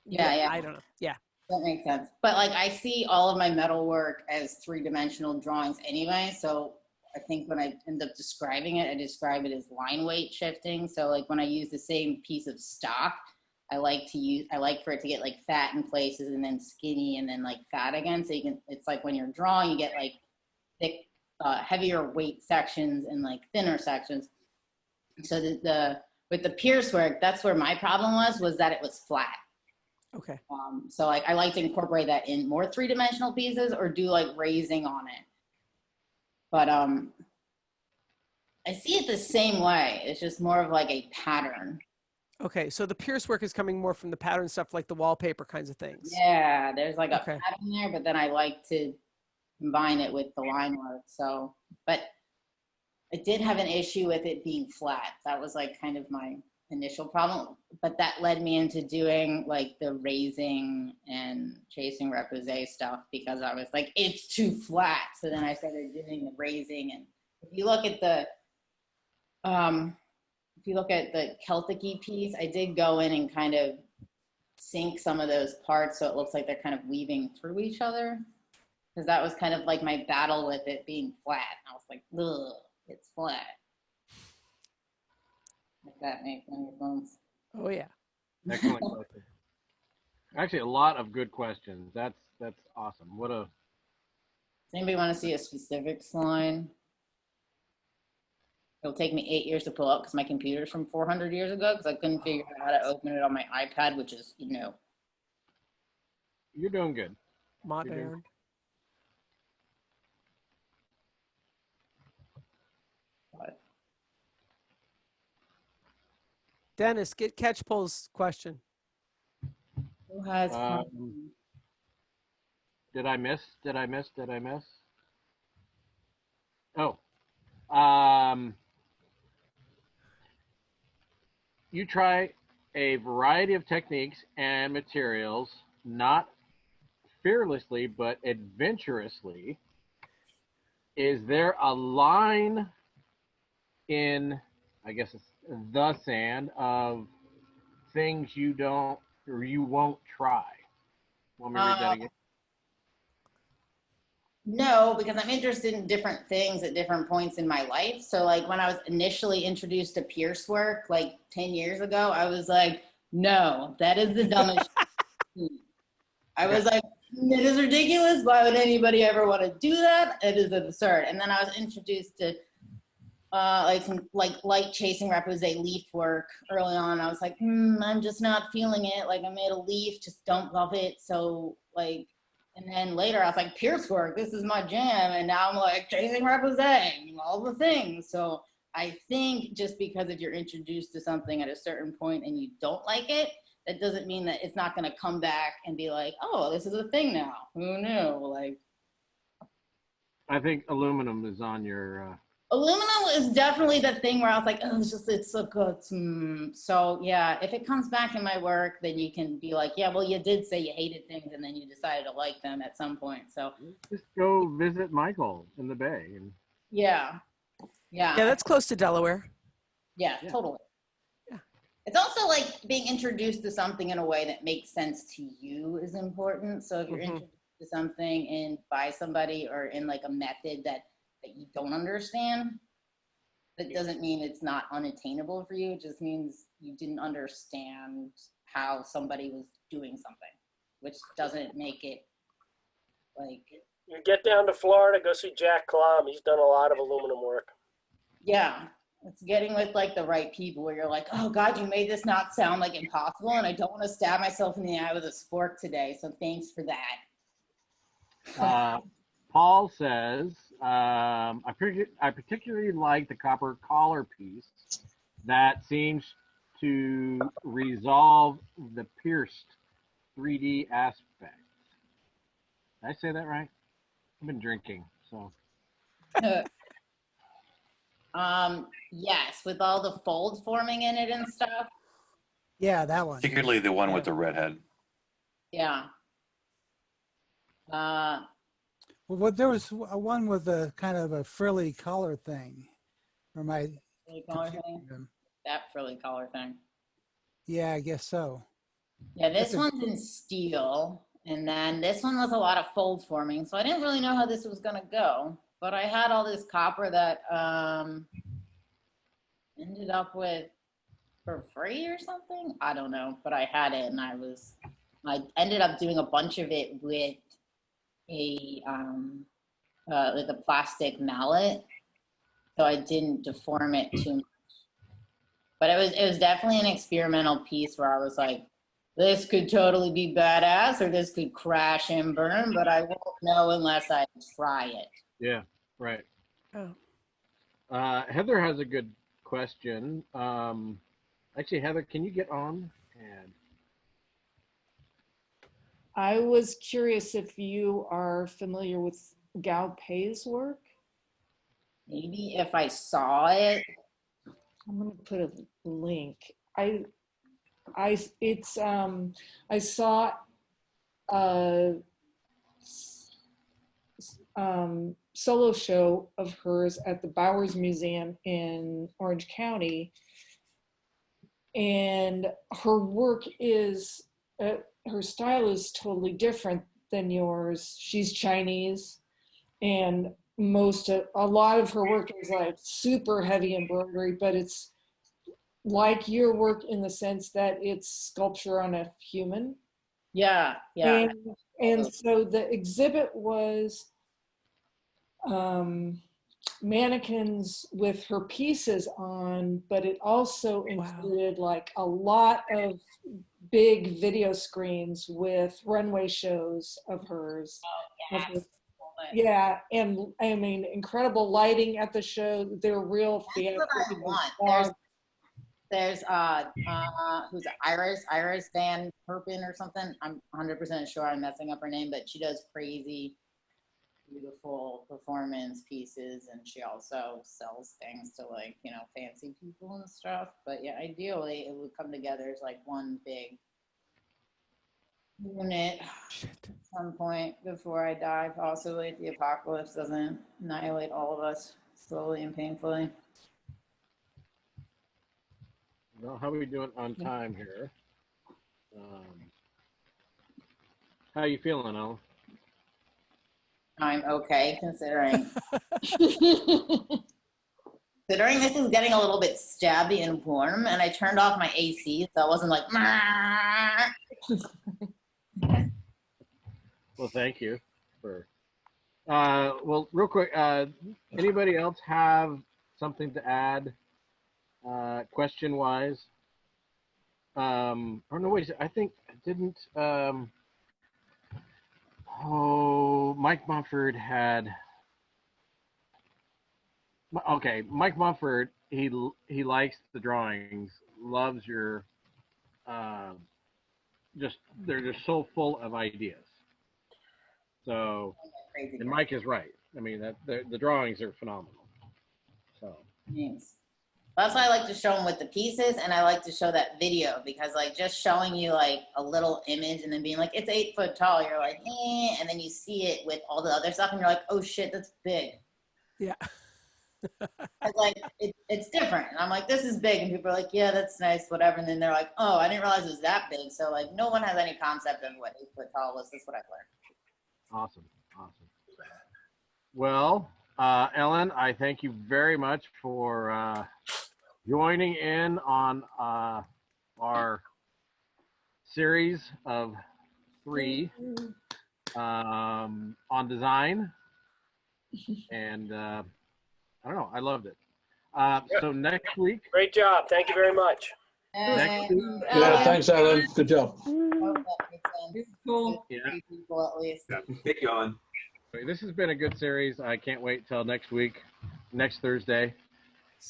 Yeah. I don't know. Yeah. That makes sense. But like I see all of my metal work as three-dimensional drawings anyway. So I think when I end up describing it, I describe it as line weight shifting. So like when I use the same piece of stock, I like for it to get like fat in places and then skinny and then like fat again. So it's like when you're drawing, you get like thick, heavier weight sections and like thinner sections. So the with the Piercework, that's where my problem was that it was flat. Okay. So like I like to incorporate that in more 3-dimensional pieces or do like raising on it. But I see it the same way. It's just more of like a pattern. Okay, so the Piercework is coming more from the pattern stuff, like the wallpaper kinds of things. Yeah, there's like a Okay. pattern there, but then I like to combine it with the line work. So, but I did have an issue with it being flat. That was like kind of my initial problem, but that led me into doing like the raising and chasing repoussé stuff because I was like, it's too flat. So then I started doing the raising. And if you look at the Celtic-y piece, I did go in and kind of sink some of those parts so it looks like they're kind of weaving through each other. Because that was kind of like my battle with it being flat. I was like, ugh, it's flat. If that makes any sense. Oh yeah. Excellent question. Actually, a lot of good questions. That's awesome. What a. Does anybody want to see a specifics line? It'll take me 8 years to pull up because my computer's from 400 years ago because I couldn't figure out how to open it on my iPad, which is, you know. You're doing good. Modern. Dennis, get Catchpole's question. Who has Did I miss? Oh. You try a variety of techniques and materials, not fearlessly, but adventurously. Is there a line in, I guess it's the sand, of things you don't or you won't try? Want me to read that again? No, because I'm interested in different things at different points in my life. So like when I was initially introduced to Piercework like 10 years ago, I was like, no, that is the dumbest shit. I was like, it is ridiculous. Why would anybody ever want to do that? It is absurd. And then I was introduced to like some like light chasing repoussé leaf work early on. I was like, I'm just not feeling it. Like I made a leaf, just don't love it. So like, and then later I was like, Piercework, this is my jam. And now I'm like chasing repoussé, all the things. So I think just because if you're introduced to something at a certain point and you don't like it, that doesn't mean that it's not going to come back and be like, oh, this is a thing now. Who knew? Like, I think aluminum is on your. Aluminum is definitely the thing where I was like, oh, it's so good. So yeah, if it comes back in my work, then you can be like, yeah, well, you did say you hated things and then you decided to like them at some point. So just go visit Michael in the Bay. And... Yeah. Yeah, that's close to Delaware. Yeah, totally. Yeah. It's also like being introduced to something in a way that makes sense to you is important. So if you're introduced to something and by somebody or in like a method that you don't understand, that doesn't mean it's not unattainable for you. It just means you didn't understand how somebody was doing something, which doesn't make it like. You get down to Florida, go see Jack Klom. He's done a lot of aluminum work. Yeah, it's getting with like the right people where you're like, oh God, you made this not sound like impossible, and I don't want to stab myself in the eye with a spork today. So thanks for that. Paul says, I particularly like the copper collar piece that seems to resolve the pierced 3D aspect. Did I say that right? I've been drinking, so. Yes, with all the fold forming in it and stuff. Yeah, that one. Particularly the one with the redhead. Yeah. Well, there was one with a kind of a frilly collar thing. Or my frilly collar thing? That frilly collar thing. Yeah, I guess so. Yeah, this one's in steel. And then this one was a lot of fold forming. So I didn't really know how this was going to go. But I had all this copper that ended up with for free or something. I don't know. But I had it and I ended up doing a bunch of it with a plastic mallet, so I didn't deform it too much. But it was definitely an experimental piece where I was like, this could totally be badass, or this could crash and burn, but I won't know unless I try it. Yeah, right. Oh. Heather has a good question. Actually, Heather, can you get on? And I was curious if you are familiar with Guo Pei's work. Maybe if I saw it. I'm gonna put a link. I saw a solo show of hers at the Bowers Museum in Orange County, and her work is her style is totally different than yours. She's Chinese, and a lot of her work is like super heavy embroidery, but it's like your work in the sense that it's sculpture on a human. Yeah, yeah. And so the exhibit was mannequins with her pieces on, but it also included like a lot of big video screens with runway shows of hers. Yeah, and I mean, incredible lighting at the show. They're real theatrical. There's who's it? Iris Van Herpen or something. I'm 100% sure I'm messing up her name, but she does crazy, beautiful performance pieces, and she also sells things to like, you know, fancy people and stuff. But yeah, ideally it would come together as like one big unit at some point before I die, possibly if the apocalypse doesn't annihilate all of us slowly and painfully. well, how are we doing on time here? How are you feeling, Ellen? I'm okay, considering considering this is getting a little bit stabby and warm, and I turned off my AC, so I wasn't like. Well, thank you for. Well, real quick, anybody else have something to add, question-wise? Or no, wait, I think didn't. Mike Mumford had. Okay, Mike Mumford. He likes the drawings. Loves your. They're just so full of ideas. So, and Mike is right. I mean, the drawings are phenomenal. So. Thanks. That's why I like to show them with the pieces, and I like to show that video, because like just showing you like a little image and then being like, it's 8 foot tall, you're like, eh, and then you see it with all the other stuff and you're like, oh shit, that's big. Yeah. It's like, it's different. And I'm like, this is big. And people are like, yeah, that's nice, whatever. And then they're like, oh, I didn't realize it was that big. So like, no one has any concept of what 8 foot tall was. That's what I've learned. Awesome. Well, Ellen, I thank you very much for joining in on our series of 3 on design. And I don't know, I loved it. So next week. Great job. Thank you very much. Next week. Yeah, thanks, Ellen. Good job. Cool. Yeah. 3 people at least. Yeah. Thank you, Ellen. This has been a good series. I can't wait till next week, next Thursday.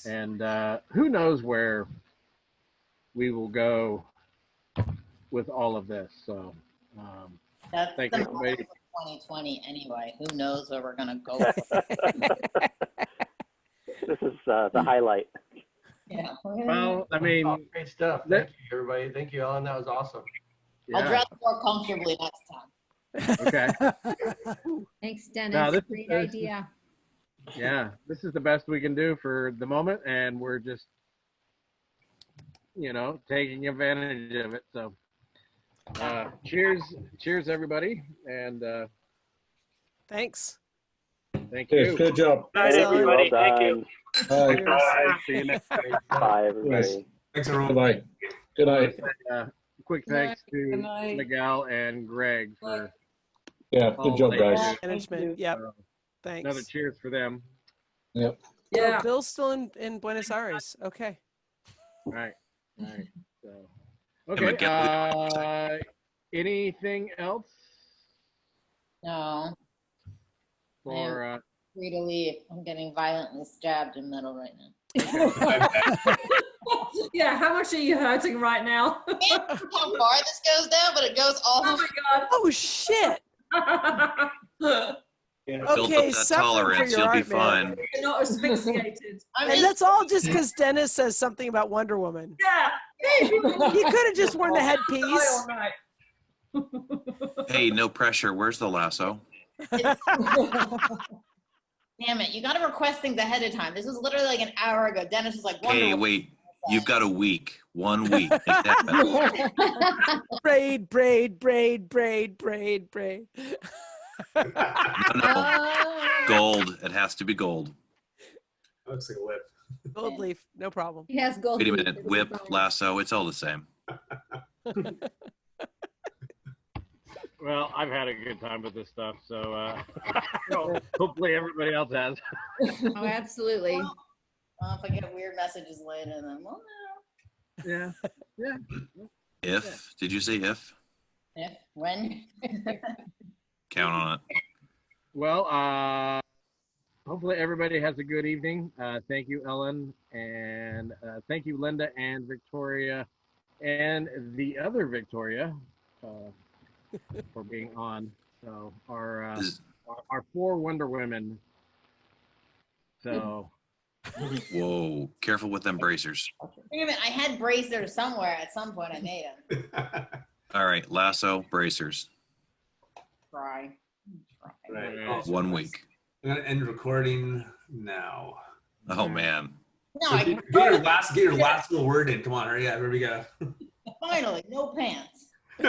And who knows where we will go with all of this. So That's thank the you, moment everybody. of 2020 anyway. Who knows where we're going to go. This is the highlight. Yeah. Well, I mean, Great stuff. Thank you, everybody. Thank you, Ellen. That was awesome. I'll dress more comfortably next time. Okay. Thanks, Dennis. No, this Great is- idea. Yeah, this is the best we can do for the moment, and we're just, taking advantage of it. So, cheers, everybody, and thanks. thank Yes, you. good job. Night, everybody. Well Thank you. Bye. Bye. See you next week. Bye, everybody. Thanks, everyone. Goodbye. Good night. Quick thanks Good to night. Miguel and Greg for Yeah, good job, guys. Management. Yep. Thanks. another cheers for them. Yep. Oh, Bill's still in Buenos Aires. Okay. Right. Right. So, And okay. Miguel, Anything else No, for? free to leave. I'm getting violently stabbed in the middle right now. Yeah, how much are you hurting right now? I can't see how far this goes down, but it goes all Oh the my god. Oh shit. build Okay, up that suffering for tolerance. your You'll be art, man. fine. You're not asphyxiated. And that's all just because Dennis says something about Wonder Woman. Yeah. He could have just worn the headpiece. Hey, no pressure. Where's the lasso? Damn it! You got to request things ahead of time. This was literally like an hour ago. Dennis was like, Hey, wait. You've got a week. 1 week. Make it happen. Braid, braid, braid, braid, braid, braid. No. Gold. It has to be gold. Looks like a whip. Gold leaf, no problem. He has gold. Wait a leaf minute. in his Whip, phone. lasso. It's all the same. Well, I've had a good time with this stuff, so hopefully everybody else has. Oh, absolutely. well, if I get weird messages later, then well, no. Yeah. Yeah. If. Did you say if? If when? Count on it. Well, hopefully everybody has a good evening. Thank you, Ellen, and thank you, Linda and Victoria, and the other Victoria, for being on. So our 4 Wonder Women. So. Whoa. Careful with them bracers. Wait a minute, I had bracers somewhere at some point. I made them. All right. Lasso, bracers. Try. Right. 1 week. I'm gonna end recording now. Oh, man. No, So get your last little word in. Come on, hurry up. Here we go. Finally, no pants. Oh,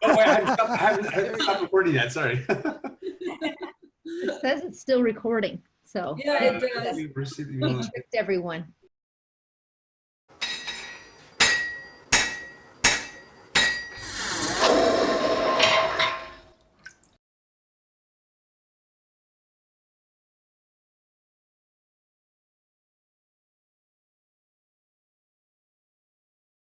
wait, I haven't stopped recording yet. Sorry. It says it's still recording, so. Yeah, it does. We received the email. Tricked everyone.